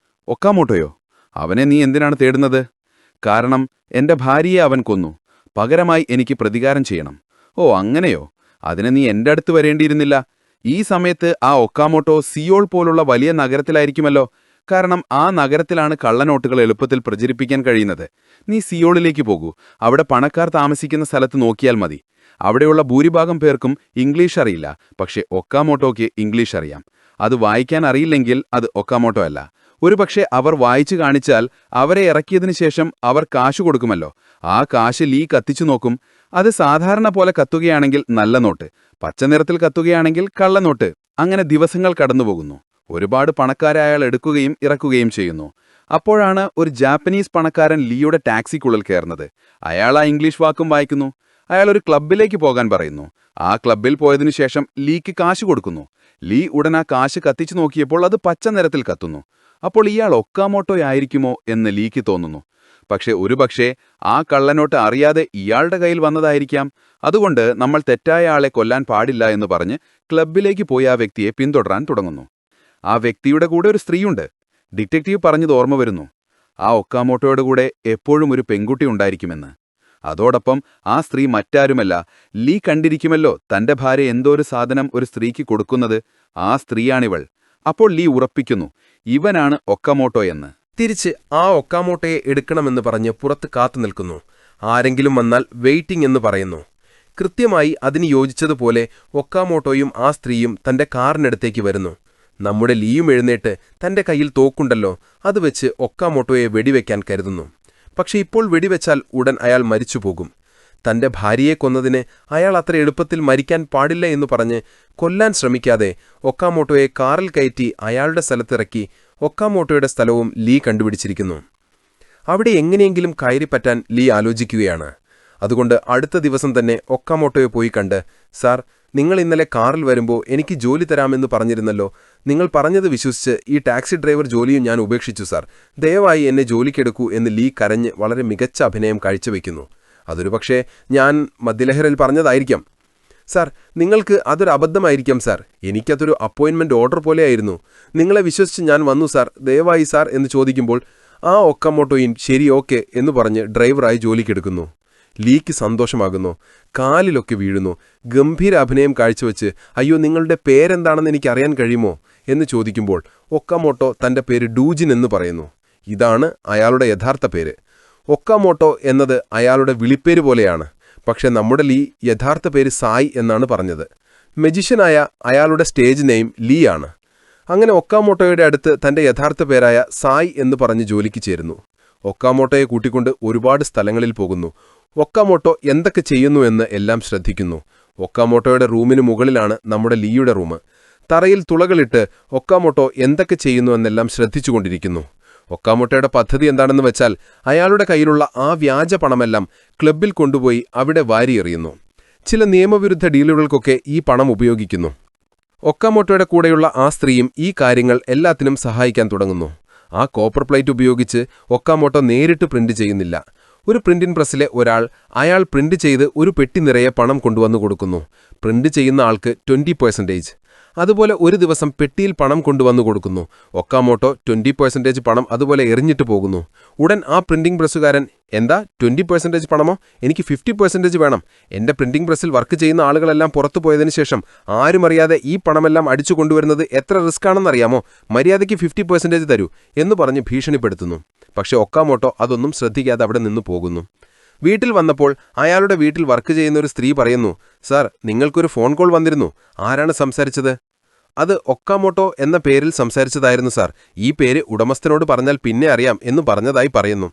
Speaker 3: ഒക്കാമോട്ടോയോ? അവനെ നീ എന്തിനാണ് തേടുന്നത്? കാരണം എന്റെ ഭാര്യയെ അവൻ കൊന്നു, പകരമായി എനിക്ക് പ്രതികാരം ചെയ്യണം. ഓ അങ്ങനെയോ? അതിന് നീ എന്റെ അടുത്ത് വരേണ്ടിയിരുന്നില്ല. ഈ സമയത്ത് ആ ഒക്കാമോട്ടോ സിയോൾ പോലുള്ള വലിയ നഗരത്തിലായിരിക്കുമല്ലോ. കാരണം ആ നഗരത്തിലാണ് കള്ളനോട്ടുകൾ എളുപ്പത്തിൽ പ്രചരിപ്പിക്കാൻ കഴിയുന്നത്. നീ സിയോളിലേക്ക് പോകൂ. അവിടെ പണക്കാർ താമസിക്കുന്ന സ്ഥലത്ത് നോക്കിയാൽ മതി. അവിടെയുള്ള ഭൂരിഭാഗം പേർക്കും ഇംഗ്ലീഷ് അറിയില്ല. പക്ഷേ ഒക്കാമോട്ടോയ്ക്ക് ഇംഗ്ലീഷ് അറിയാം. അത് വായിക്കാൻ അറിയില്ലെങ്കിൽ അത് ഒക്കാമോട്ടോ അല്ല. ഒരുപക്ഷെ അവർ വായിച്ചു കാണിച്ചാൽ അവരെ ഇറക്കിയതിനു ശേഷം അവർ കാശ് കൊടുക്കുമല്ലോ. ആ കാശ് ലീ കത്തിച്ചു നോക്കും. അത് സാധാരണ പോലെ കത്തുകയാണെങ്കിൽ നല്ല നോട്ട്, പച്ചനിറത്തിൽ കത്തുകയാണെങ്കിൽ കള്ളനോട്ട്. അങ്ങനെ ദിവസങ്ങൾ കടന്നുപോകുന്നു. ഒരുപാട് പണക്കാരെ അയാൾ എടുക്കുകയും ഇറക്കുകയും ചെയ്യുന്നു. അപ്പോഴാണ് ഒരു ജാപ്പനീസ് പണക്കാരൻ ലീയുടെ ടാക്സിക്കുള്ളിൽ കയറുന്നത്. അയാൾ ആ ഇംഗ്ലീഷ് വാക്കും വായിക്കുന്നു. അയാൾ ഒരു ക്ലബ്ബിലേക്ക് പോകാൻ പറയുന്നു. ആ ക്ലബ്ബിൽ പോയതിനു ശേഷം ലീക്ക് കാശ് കൊടുക്കുന്നു. ലീ ഉടൻ ആ കാശ് കത്തിച്ചു നോക്കിയപ്പോൾ അത് പച്ച നിറത്തിൽ കത്തുന്നു. അപ്പോൾ ഇയാൾ ഒക്കാമോട്ടോയായിരിക്കുമോ എന്ന് ലീക്ക് തോന്നുന്നു. പക്ഷെ ഒരുപക്ഷെ ആ കള്ളനോട്ട് അറിയാതെ ഇയാളുടെ കയ്യിൽ വന്നതായിരിക്കാം. അതുകൊണ്ട് നമ്മൾ തെറ്റായ ആളെ കൊല്ലാൻ പാടില്ല എന്ന് പറഞ്ഞ് ക്ലബ്ബിലേക്ക് പോയി ആ വ്യക്തിയെ പിന്തുടരാൻ തുടങ്ങുന്നു. ആ വ്യക്തിയുടെ കൂടെ ഒരു സ്ത്രീയുണ്ട്. ഡിറ്റക്റ്റീവ് പറഞ്ഞത് ഓർമ്മ വരുന്നു, ആ ഒക്കാമോട്ടോയുടെ കൂടെ എപ്പോഴും ഒരു പെൺകുട്ടി ഉണ്ടായിരിക്കുമെന്ന്. അതോടൊപ്പം ആ സ്ത്രീ മറ്റാരുമല്ല, ലീ കണ്ടിരിക്കുമല്ലോ തന്റെ ഭാര്യ എന്തോ ഒരു സാധനം ഒരു സ്ത്രീക്ക് കൊടുക്കുന്നത്. ആ സ്ത്രീയാണിവൾ. അപ്പോൾ ലീ ഉറപ്പിക്കുന്നു, ഇവനാണ് ഒക്കാമോട്ടോ എന്ന്.
Speaker 4: തിരിച്ച് ആ ഒക്കാമോട്ടോയെ എടുക്കണമെന്ന് പറഞ്ഞ് പുറത്ത് കാത്തു നിൽക്കുന്നു. ആരെങ്കിലും വന്നാൽ വെയിറ്റിംഗ് എന്ന് പറയുന്നു. കൃത്യമായി അതിന് യോജിച്ചതുപോലെ ഒക്കാമോട്ടോയും ആ സ്ത്രീയും തന്റെ കാറിനടുത്തേക്ക് വരുന്നു. നമ്മുടെ ലീയും എഴുന്നേറ്റ് തന്റെ കയ്യിൽ തോക്കുണ്ടല്ലോ അത് വെച്ച് ഒക്കാമോട്ടോയെ വെടിവെക്കാൻ കരുതുന്നു. പക്ഷെ ഇപ്പോൾ വെടിവെച്ചാൽ ഉടൻ അയാൾ മരിച്ചുപോകും. തന്റെ ഭാര്യയെ കൊന്നതിന് അയാൾ അത്ര എളുപ്പത്തിൽ മരിക്കാൻ പാടില്ല എന്ന് പറഞ്ഞ് കൊല്ലാൻ ശ്രമിക്കാതെ ഒക്കാമോട്ടോയെ കാറിൽ കയറ്റി അയാളുടെ സ്ഥലത്തിറക്കി ഒക്കാമോട്ടോയുടെ സ്ഥലവും ലീ കണ്ടുപിടിച്ചിരിക്കുന്നു. അവിടെ എങ്ങനെയെങ്കിലും കയറിപ്പറ്റാൻ ലീ ആലോചിക്കുകയാണ്. അതുകൊണ്ട് അടുത്ത ദിവസം തന്നെ ഒക്കാമോട്ടോയെ പോയി കണ്ട്, സാർ, നിങ്ങൾ ഇന്നലെ കാറിൽ വരുമ്പോൾ എനിക്ക് ജോലി തരാമെന്ന് പറഞ്ഞിരുന്നല്ലോ. നിങ്ങൾ പറഞ്ഞത് വിശ്വസിച്ച് ഈ ടാക്സി ഡ്രൈവർ ജോലിയും ഞാൻ ഉപേക്ഷിച്ചു സാർ. ദയവായി എന്നെ ജോലിക്കെടുക്കൂ എന്ന് ലീ കരഞ്ഞ് വളരെ മികച്ച അഭിനയം കാഴ്ചവെക്കുന്നു. അതൊരു പക്ഷേ ഞാൻ മദ്യലഹരിൽ പറഞ്ഞതായിരിക്കാം. സാർ, നിങ്ങൾക്ക് അതൊരു അബദ്ധമായിരിക്കാം സാർ. എനിക്കതൊരു അപ്പോയിൻമെന്റ് ഓർഡർ പോലെയായിരുന്നു. നിങ്ങളെ വിശ്വസിച്ച് ഞാൻ വന്നു സാർ. ദയവായി സാർ എന്ന് ചോദിക്കുമ്പോൾ ആ ഒക്കാമോട്ടോയും ശരി, ഓക്കെ എന്ന് പറഞ്ഞ് ഡ്രൈവറായി ജോലിക്കെടുക്കുന്നു. ലീക്ക് സന്തോഷമാകുന്നു, കാലിലൊക്കെ വീഴുന്നു. ഗംഭീര അഭിനയം കാഴ്ചവെച്ച്, അയ്യോ, നിങ്ങളുടെ പേരെന്താണെന്ന് എനിക്കറിയാൻ കഴിയുമോ എന്ന് ചോദിക്കുമ്പോൾ ഒക്കാമോട്ടോ തന്റെ പേര് ഡൂജിൻ എന്ന് പറയുന്നു. ഇതാണ് അയാളുടെ യഥാർത്ഥ പേര്. ഒക്കാമോട്ടോ എന്നത് അയാളുടെ വിളിപ്പേര് പോലെയാണ്. പക്ഷെ നമ്മുടെ ലീ യഥാർത്ഥ പേര് സായ് എന്നാണ് പറഞ്ഞത്. മജിഷ്യനായ അയാളുടെ സ്റ്റേജ് നെയിം ലീ ആണ്. അങ്ങനെ ഒക്കാമോട്ടോയുടെ അടുത്ത് തന്റെ യഥാർത്ഥ പേരായ സായ് എന്ന് പറഞ്ഞ് ജോലിക്ക് ചേരുന്നു. ഒക്കാമോട്ടോയെ കൂട്ടിക്കൊണ്ട് ഒരുപാട് സ്ഥലങ്ങളിൽ പോകുന്നു. ഒക്കാമോട്ടോ എന്തൊക്കെ ചെയ്യുന്നു എന്ന് എല്ലാം ശ്രദ്ധിക്കുന്നു. ഒക്കാമോട്ടോയുടെ റൂമിന് മുകളിലാണ് നമ്മുടെ ലീയുടെ റൂം. തറയിൽ തുളകളിട്ട് ഒക്കാമോട്ടോ എന്തൊക്കെ ചെയ്യുന്നു എന്നെല്ലാം ശ്രദ്ധിച്ചുകൊണ്ടിരിക്കുന്നു. ഒക്കാമോട്ടോയുടെ പദ്ധതി എന്താണെന്ന് വെച്ചാൽ അയാളുടെ കയ്യിലുള്ള ആ വ്യാജ പണമെല്ലാം ക്ലബ്ബിൽ കൊണ്ടുപോയി അവിടെ വാരിയെറിയുന്നു. ചില നിയമവിരുദ്ധ ഡീലുകൾക്കൊക്കെ ഈ പണം ഉപയോഗിക്കുന്നു. ഒക്കാമോട്ടോയുടെ കൂടെയുള്ള ആ സ്ത്രീയും ഈ കാര്യങ്ങൾ എല്ലാത്തിനും സഹായിക്കാൻ തുടങ്ങുന്നു. ആ കോപ്പർ പ്ലേറ്റ് ഉപയോഗിച്ച് ഒക്കാമോട്ടോ നേരിട്ട് പ്രിന്റ് ചെയ്യുന്നില്ല. ഒരു പ്രിന്റിംഗ് പ്രസ്സിലെ ഒരാൾ അയാൾ പ്രിന്റ് ചെയ്ത് ഒരു പെട്ടി നിറയെ പണം കൊണ്ടുവന്നു കൊടുക്കുന്നു. പ്രിന്റ് ചെയ്യുന്ന ആൾക്ക് 20%. അതുപോലെ ഒരു ദിവസം പെട്ടിയിൽ പണം കൊണ്ടുവന്നു കൊടുക്കുന്നു. ഒക്കാമോട്ടോ 20% പണം അതുപോലെ എറിഞ്ഞിട്ട് പോകുന്നു. ഉടൻ ആ പ്രിന്റിംഗ് പ്രസ്സുകാരൻ, എന്താ 20% പണമോ? എനിക്ക് 50% വേണം. എന്റെ പ്രിന്റിംഗ് പ്രസ്സിൽ വർക്ക് ചെയ്യുന്ന ആളുകളെല്ലാം പുറത്തു പോയതിനു ശേഷം ആരും അറിയാതെ ഈ പണമെല്ലാം അടിച്ചു കൊണ്ടുവരുന്നത് എത്ര റിസ്ക് ആണെന്നറിയാമോ? മര്യാദയ്ക്ക് 50% തരൂ എന്ന് പറഞ്ഞ് ഭീഷണിപ്പെടുത്തുന്നു. പക്ഷെ ഒക്കാമോട്ടോ അതൊന്നും ശ്രദ്ധിക്കാതെ അവിടെ നിന്ന് പോകുന്നു. വീട്ടിൽ വന്നപ്പോൾ അയാളുടെ വീട്ടിൽ വർക്ക് ചെയ്യുന്ന ഒരു സ്ത്രീ പറയുന്നു, സാർ, നിങ്ങൾക്കൊരു ഫോൺ കോൾ വന്നിരുന്നു. ആരാണ് സംസാരിച്ചത്? അത് ഒക്കാമോട്ടോ എന്ന പേരിൽ സംസാരിച്ചതായിരുന്നു സാർ. ഈ പേര് ഉടമസ്ഥനോട് പറഞ്ഞാൽ പിന്നെ അറിയാം എന്ന് പറഞ്ഞതായി പറയുന്നു.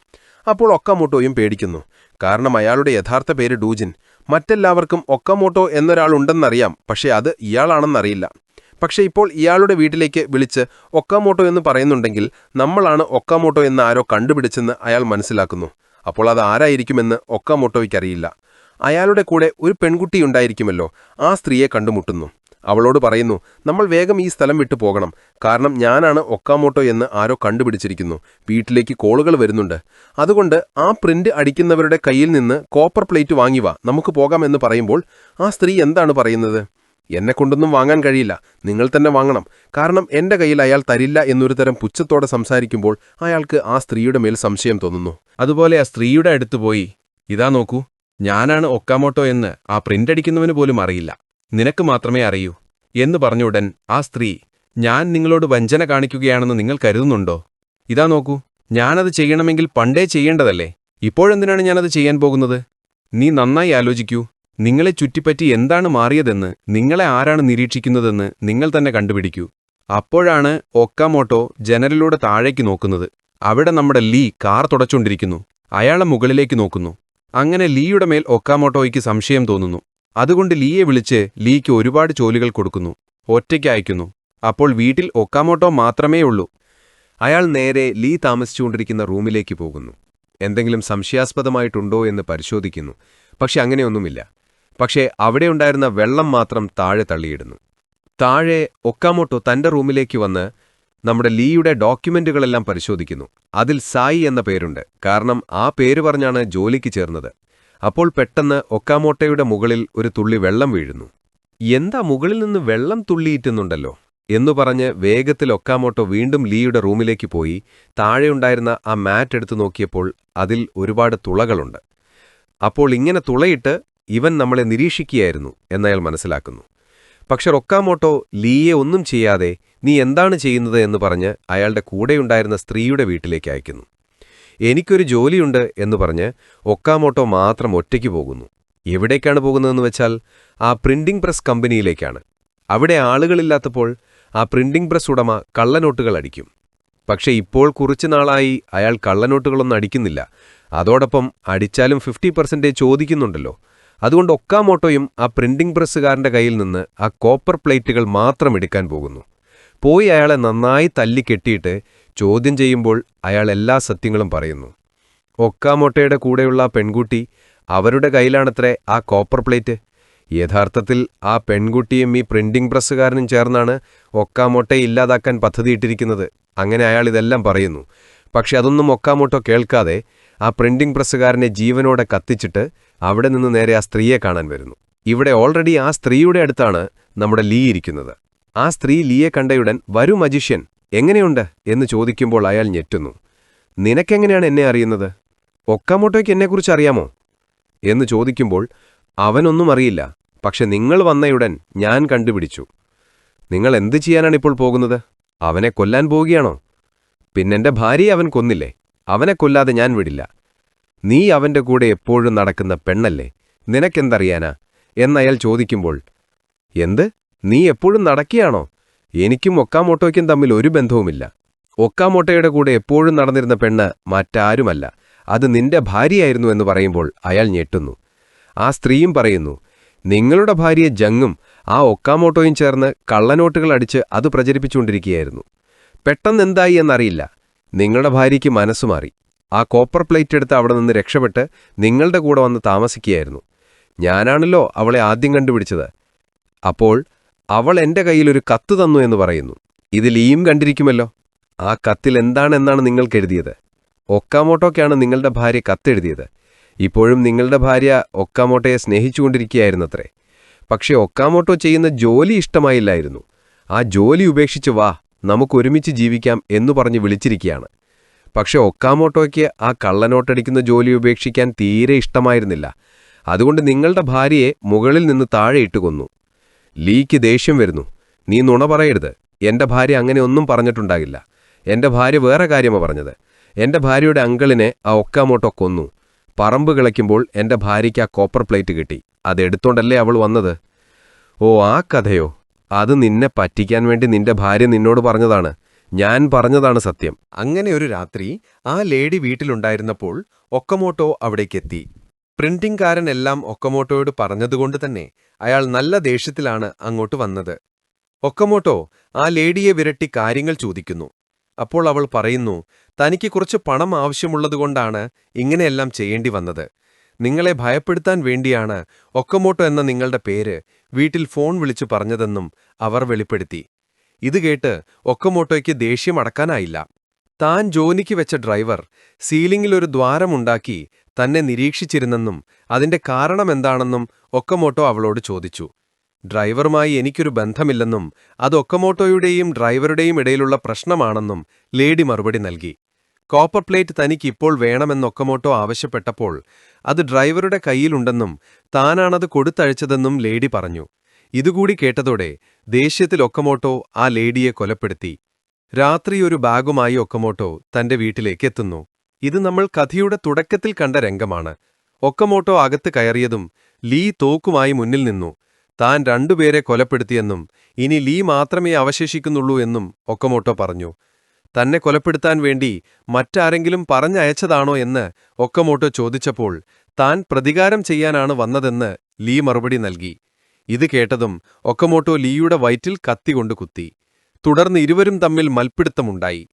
Speaker 4: അപ്പോൾ ഒക്കാമോട്ടോയും പേടിക്കുന്നു. കാരണം അയാളുടെ യഥാർത്ഥ പേര് ഡൂജിൻ. മറ്റെല്ലാവർക്കും ഒക്കാമോട്ടോ എന്നൊരാളുണ്ടെന്നറിയാം, പക്ഷേ അത് ഇയാളാണെന്നറിയില്ല. പക്ഷേ ഇപ്പോൾ ഇയാളുടെ വീട്ടിലേക്ക് വിളിച്ച് ഒക്കാമോട്ടോ എന്ന് പറയുന്നുണ്ടെങ്കിൽ നമ്മളാണ് ഒക്കാമോട്ടോ എന്ന് ആരോ കണ്ടുപിടിച്ചെന്ന് അയാൾ മനസ്സിലാക്കുന്നു. അപ്പോൾ അത് ആരായിരിക്കുമെന്ന് ഒക്കാമോട്ടോയ്ക്കറിയില്ല. അയാളുടെ കൂടെ ഒരു പെൺകുട്ടിയുണ്ടായിരിക്കുമല്ലോ. ആ സ്ത്രീയെ കണ്ടുമുട്ടുന്നു. അവളോട് പറയുന്നു, നമ്മൾ വേഗം ഈ സ്ഥലം വിട്ടു പോകണം. കാരണം ഞാനാണ് ഒക്കാമോട്ടോ എന്ന് ആരോ കണ്ടുപിടിച്ചിരിക്കുന്നു. വീട്ടിലേക്ക് കോളുകൾ വരുന്നുണ്ട്. അതുകൊണ്ട് ആ പ്രിന്റ് അടിക്കുന്നവരുടെ കയ്യിൽ നിന്ന് കോപ്പർ പ്ലേറ്റ് വാങ്ങിവാ, നമുക്ക് പോകാമെന്ന് പറയുമ്പോൾ ആ സ്ത്രീ എന്താണ് പറയുന്നത്? എന്നെക്കൊണ്ടൊന്നും വാങ്ങാൻ കഴിയില്ല, നിങ്ങൾ തന്നെ വാങ്ങണം. കാരണം എന്റെ കയ്യിൽ അയാൾ തരില്ല എന്നൊരു തരം പുച്ഛത്തോടെ സംസാരിക്കുമ്പോൾ അയാൾക്ക് ആ സ്ത്രീയുടെ മേൽ സംശയം തോന്നുന്നു. അതുപോലെ ആ സ്ത്രീയുടെ അടുത്ത് പോയി, ഇതാ നോക്കൂ, ഞാനാണ് ഒക്കാമോട്ടോ എന്ന് ആ പ്രിന്റ് അടിക്കുന്നവന് പോലും അറിയില്ല. നിനക്ക് മാത്രമേ അറിയൂ എന്ന് പറഞ്ഞ ഉടൻ ആ സ്ത്രീ, ഞാൻ നിങ്ങളോട് വഞ്ചന കാണിക്കുകയാണെന്ന് നിങ്ങൾ കരുതുന്നുണ്ടോ? ഇതാ നോക്കൂ, ഞാനത് ചെയ്യണമെങ്കിൽ പണ്ടേ ചെയ്യേണ്ടതല്ലേ? ഇപ്പോഴെന്തിനാണ് ഞാനത് ചെയ്യാൻ പോകുന്നത്? നീ നന്നായി ആലോചിക്കൂ. നിങ്ങളെ ചുറ്റിപ്പറ്റി എന്താണ് മാറിയതെന്ന്, നിങ്ങളെ ആരാണ് നിരീക്ഷിക്കുന്നതെന്ന് നിങ്ങൾ തന്നെ കണ്ടുപിടിക്കൂ. അപ്പോഴാണ് ഒക്കാമോട്ടോ ജനലിലൂടെ താഴേക്ക് നോക്കുന്നത്. അവിടെ നമ്മുടെ ലീ കാർ തുടച്ചുകൊണ്ടിരിക്കുന്നു. അയാളെ മുകളിലേക്ക് നോക്കുന്നു. അങ്ങനെ ലീയുടെ മേൽ ഒക്കാമോട്ടോയ്ക്ക് സംശയം തോന്നുന്നു. അതുകൊണ്ട് ലീയെ വിളിച്ച് ലീക്ക് ഒരുപാട് ജോലികൾ കൊടുക്കുന്നു. ഒറ്റയ്ക്ക് അയക്കുന്നു. അപ്പോൾ വീട്ടിൽ ഒക്കാമോട്ടോ മാത്രമേ ഉള്ളൂ.
Speaker 1: അയാൾ നേരെ ലീ താമസിച്ചുകൊണ്ടിരിക്കുന്ന റൂമിലേക്ക് പോകുന്നു. എന്തെങ്കിലും സംശയാസ്പദമായിട്ടുണ്ടോ എന്ന് പരിശോധിക്കുന്നു. പക്ഷെ അങ്ങനെയൊന്നുമില്ല. പക്ഷേ അവിടെയുണ്ടായിരുന്ന വെള്ളം മാത്രം താഴെ തള്ളിയിടുന്നു. താഴെ ഒക്കാമോട്ടോ തന്റെ റൂമിലേക്ക് വന്ന് നമ്മുടെ ലീയുടെ ഡോക്യുമെന്റുകളെല്ലാം പരിശോധിക്കുന്നു. അതിൽ സായി എന്ന പേരുണ്ട്. കാരണം ആ പേര് പറഞ്ഞാണ് ജോലിക്ക് ചേർന്നത്. അപ്പോൾ പെട്ടെന്ന് ഒക്കാമോട്ടോയുടെ മുകളിൽ ഒരു തുള്ളി വെള്ളം വീഴുന്നു. എന്താ മുകളിൽ നിന്ന് വെള്ളം തുള്ളിയിട്ടുന്നുണ്ടല്ലോ എന്നു പറഞ്ഞ് വേഗത്തിൽ ഒക്കാമോട്ടോ വീണ്ടും ലീയുടെ റൂമിലേക്ക് പോയി താഴെയുണ്ടായിരുന്ന ആ മാറ്റ് എടുത്തു നോക്കിയപ്പോൾ അതിൽ ഒരുപാട് തുളകളുണ്ട്. അപ്പോൾ ഇങ്ങനെ തുളയിട്ട് ഇവൻ നമ്മളെ നിരീക്ഷിക്കുകയായിരുന്നു എന്നയാൾ മനസ്സിലാക്കുന്നു. പക്ഷെ ഒക്കാമോട്ടോ ലീയെ ഒന്നും ചെയ്യാതെ നീ എന്താണ് ചെയ്യുന്നത് എന്ന് പറഞ്ഞ് അയാളുടെ കൂടെയുണ്ടായിരുന്ന സ്ത്രീയുടെ വീട്ടിലേക്ക് അയക്കുന്നു. എനിക്കൊരു ജോലിയുണ്ട് എന്ന് പറഞ്ഞ് ഒക്കാമോട്ടോ മാത്രം ഒറ്റയ്ക്ക് പോകുന്നു. എവിടേക്കാണ് പോകുന്നതെന്ന് വെച്ചാൽ ആ പ്രിന്റിംഗ് പ്രസ് കമ്പനിയിലേക്കാണ്. അവിടെ ആളുകളില്ലാത്തപ്പോൾ ആ പ്രിന്റിംഗ് പ്രസ് ഉടമ കള്ളനോട്ടുകൾ അടിക്കും.
Speaker 5: പക്ഷെ ഇപ്പോൾ കുറച്ചു നാളായി അയാൾ കള്ളനോട്ടുകളൊന്നും അടിക്കുന്നില്ല. അതോടൊപ്പം അടിച്ചാലും 50% ചോദിക്കുന്നുണ്ടല്ലോ. അതുകൊണ്ട് ഒക്കാമോട്ടോയും ആ പ്രിന്റിംഗ് പ്രസ്സുകാരന്റെ കയ്യിൽ നിന്ന് ആ കോപ്പർ പ്ലേറ്റുകൾ മാത്രം എടുക്കാൻ പോകുന്നു. പോയി അയാളെ നന്നായി തല്ലിക്കെട്ടിയിട്ട് ചോദ്യം ചെയ്യുമ്പോൾ അയാൾ എല്ലാ സത്യങ്ങളും പറയുന്നു. ഒക്കാമോട്ടോയുടെ കൂടെയുള്ള ആ പെൺകുട്ടി, അവരുടെ കയ്യിലാണത്രേ ആ കോപ്പർ പ്ലേറ്റ്. യഥാർത്ഥത്തിൽ ആ പെൺകുട്ടിയും ഈ പ്രിന്റിംഗ് പ്രസ്സുകാരനും ചേർന്നാണ് ഒക്കാമോട്ടോയെ ഇല്ലാതാക്കാൻ പദ്ധതിയിട്ടിരിക്കുന്നത്. അങ്ങനെ അയാൾ ഇതെല്ലാം പറയുന്നു. പക്ഷെ അതൊന്നും ഒക്കാമോട്ടോ കേൾക്കാതെ ആ പ്രിന്റിംഗ് പ്രസ്സുകാരനെ ജീവനോടെ കത്തിച്ചിട്ട് അവിടെ നിന്ന് നേരെ ആ സ്ത്രീയെ കാണാൻ വരുന്നു. ഇവിടെ ഓൾറെഡി ആ സ്ത്രീയുടെ അടുത്താണ് നമ്മുടെ ലീ ഇരിക്കുന്നത്. ആ സ്ത്രീ ലീയെ കണ്ടയുടൻ "വരൂ മജിഷ്യൻ, എങ്ങനെയുണ്ട്?" എന്ന് ചോദിക്കുമ്പോൾ അയാൾ ഞെട്ടുന്നു. "നിനക്കെങ്ങനെയാണ് എന്നെ അറിയുന്നത്? ഒക്കാമോട്ടോയ്ക്ക് എന്നെക്കുറിച്ച് അറിയാമോ?" എന്ന് ചോദിക്കുമ്പോൾ അവനൊന്നും അറിയില്ല. പക്ഷെ നിങ്ങൾ വന്നയുടൻ ഞാൻ കണ്ടുപിടിച്ചു. "നിങ്ങൾ എന്തു ചെയ്യാനാണിപ്പോൾ പോകുന്നത്? അവനെ കൊല്ലാൻ പോവുകയാണോ?" "പിന്നെന്റെ ഭാര്യയെ അവൻ കൊന്നില്ലേ? അവനെ കൊല്ലാതെ ഞാൻ വിടില്ല. നീ അവന്റെ കൂടെ എപ്പോഴും നടക്കുന്ന പെണ്ണല്ലേ, നിനക്കെന്തറിയാനാ?" എന്നയാൾ ചോദിക്കുമ്പോൾ, "എന്ത്? നീ എപ്പോഴും നടക്കുകയാണോ? എനിക്കും ഒക്കാമോട്ടോയ്ക്കും തമ്മിൽ ഒരു ബന്ധവുമില്ല. ഒക്കാമോട്ടോയുടെ കൂടെ എപ്പോഴും നടന്നിരുന്ന പെണ്ണ് മറ്റാരുമല്ല, അത് നിന്റെ ഭാര്യയായിരുന്നു" എന്ന് പറയുമ്പോൾ അയാൾ ഞെട്ടുന്നു. ആ സ്ത്രീയും പറയുന്നു, "നിങ്ങളുടെ ഭാര്യയെ ജങ്ങും ആ ഒക്കാമോട്ടോയും ചേർന്ന് കള്ളനോട്ടുകൾ അടിച്ച് അത് പ്രചരിപ്പിച്ചുകൊണ്ടിരിക്കുകയായിരുന്നു. പെട്ടെന്നെന്തായി എന്നറിയില്ല, നിങ്ങളുടെ ഭാര്യയ്ക്ക് മനസ്സുമാറി. ആ കോപ്പർ പ്ലേറ്റ് എടുത്ത് അവിടെ നിന്ന് രക്ഷപ്പെട്ട് നിങ്ങളുടെ കൂടെ വന്ന് താമസിക്കുകയായിരുന്നു. ഞാനാണല്ലോ അവളെ ആദ്യം കണ്ടുപിടിച്ചത്. അപ്പോൾ അവൾ എന്റെ കയ്യിലൊരു കത്ത് തന്നു എന്ന് പറയുന്നു. ഇത് ലീയും കണ്ടിരിക്കുമല്ലോ. ആ കത്തിൽ എന്താണെന്നാണ് നിങ്ങൾ കരുതിയത്? ഒക്കാമോട്ടോയ്ക്കാണ് നിങ്ങളുടെ ഭാര്യ കത്തെഴുതിയത്. ഇപ്പോഴും നിങ്ങളുടെ ഭാര്യ ഒക്കാമോട്ടോയെ സ്നേഹിച്ചുകൊണ്ടിരിക്കുകയായിരുന്നത്രേ. പക്ഷെ ഒക്കാമോട്ടോ ചെയ്യുന്ന ജോലി ഇഷ്ടമായില്ലായിരുന്നു. ആ ജോലി ഉപേക്ഷിച്ച് വാ, നമുക്കൊരുമിച്ച് ജീവിക്കാം എന്നു പറഞ്ഞ് വിളിച്ചിരിക്കുകയാണ്. പക്ഷെ ഒക്കാമോട്ടോയ്ക്ക് ആ കള്ളനോട്ടടിക്കുന്ന ജോലി ഉപേക്ഷിക്കാൻ തീരെ ഇഷ്ടമായിരുന്നില്ല. അതുകൊണ്ട് നിങ്ങളുടെ ഭാര്യയെ മുകളിൽ നിന്ന് താഴെ ഇട്ട് കൊന്നു. ലീക്ക് ദേഷ്യം വരുന്നു. "നീ നുണ പറയരുത്. എന്റെ ഭാര്യ അങ്ങനെ ഒന്നും പറഞ്ഞിട്ടുണ്ടാകില്ല. എന്റെ ഭാര്യ വേറെ കാര്യമാണ് പറഞ്ഞത്. എന്റെ ഭാര്യയുടെ അങ്കിളിനെ ആ ഒക്കാമോട്ടോ കൊന്നു. പറമ്പ് കിളയ്ക്കുമ്പോൾ എന്റെ ഭാര്യയ്ക്ക് ആ കോപ്പർ പ്ലേറ്റ് കിട്ടി. അതെടുത്തോണ്ടല്ലേ അവൾ വന്നത്." "ഓ, ആ കഥയോ? അത് നിന്നെ പറ്റിക്കാൻ വേണ്ടി നിന്റെ ഭാര്യ നിന്നോട് പറഞ്ഞതാണ്. ഞാൻ പറഞ്ഞതാണ് സത്യം."
Speaker 1: അങ്ങനെ ഒരു രാത്രി ആ ലേഡി വീട്ടിലുണ്ടായിരുന്നപ്പോൾ ഒക്കമോട്ടോ അവിടേക്കെത്തി. പ്രിന്റിംഗ്കാരൻ എല്ലാം ഒക്കമോട്ടോയോട് പറഞ്ഞതുകൊണ്ട് തന്നെ അയാൾ നല്ല ദേഷ്യത്തിലാണ് അങ്ങോട്ട് വന്നത്. ഒക്കമോട്ടോ ആ ലേഡിയെ വിരട്ടി കാര്യങ്ങൾ ചോദിക്കുന്നു. അപ്പോൾ അവൾ പറയുന്നു, തനിക്ക് കുറച്ച് പണം ആവശ്യമുള്ളതുകൊണ്ടാണ് ഇങ്ങനെയെല്ലാം ചെയ്യേണ്ടി വന്നത്. നിങ്ങളെ ഭയപ്പെടുത്താൻ വേണ്ടിയാണ് ഒക്കമോട്ടോ എന്ന നിങ്ങളുടെ പേര് വീട്ടിൽ ഫോൺ വിളിച്ചു പറഞ്ഞതെന്നും അവർ വെളിപ്പെടുത്തി. ഇത് കേട്ട് ഒക്കമോട്ടോയ്ക്ക് ദേഷ്യം അടക്കാനായില്ല. താൻ ജോലിക്ക് വെച്ച ഡ്രൈവർ സീലിംഗിലൊരു ദ്വാരമുണ്ടാക്കി തന്നെ നിരീക്ഷിച്ചിരുന്നെന്നും അതിന്റെ കാരണമെന്താണെന്നും ഒക്കമോട്ടോ അവളോട് ചോദിച്ചു. ഡ്രൈവറുമായി എനിക്കൊരു ബന്ധമില്ലെന്നും അത് ഒക്കമോട്ടോയുടെയും ഡ്രൈവറുടെയും ഇടയിലുള്ള പ്രശ്നമാണെന്നും ലേഡി മറുപടി നൽകി. കോപ്പർ പ്ലേറ്റ് തനിക്ക് ഇപ്പോൾ വേണമെന്ന് ഒക്കമോട്ടോ ആവശ്യപ്പെട്ടപ്പോൾ അത് ഡ്രൈവറുടെ കയ്യിലുണ്ടെന്നും താനാണത് കൊടുത്തയച്ചതെന്നും ലേഡി പറഞ്ഞു. ഇതുകൂടി കേട്ടതോടെ ദേഷ്യത്തിൽ ഒക്കമോട്ടോ ആ ലേഡിയെ കൊലപ്പെടുത്തി. രാത്രി ഒരു ബാഗുമായി ഒക്കമോട്ടോ തന്റെ വീട്ടിലേക്ക് എത്തുന്നു. ഇത് നമ്മൾ കഥയുടെ തുടക്കത്തിൽ കണ്ട രംഗമാണ്. ഒക്കമോട്ടോ അകത്ത് കയറിയതും ലീ തോക്കുമായി മുന്നിൽ നിന്നു. താൻ രണ്ടുപേരെ കൊലപ്പെടുത്തിയെന്നും ഇനി ലീ മാത്രമേ അവശേഷിക്കുന്നുള്ളൂ എന്നും ഒക്കമോട്ടോ പറഞ്ഞു. തന്നെ കൊലപ്പെടുത്താൻ വേണ്ടി മറ്റാരെങ്കിലും പറഞ്ഞയച്ചതാണോ എന്ന് ഒക്കമോട്ടോ ചോദിച്ചപ്പോൾ താൻ പ്രതികാരം ചെയ്യാനാണ് വന്നതെന്ന് ലീ മറുപടി നൽകി. ഇത് കേട്ടതും ഒക്കമോട്ടോ ലീയുടെ വയറ്റിൽ കത്തികൊണ്ട് കുത്തി. തുടർന്ന് ഇരുവരും തമ്മിൽ മൽപ്പിടുത്തമുണ്ടായി.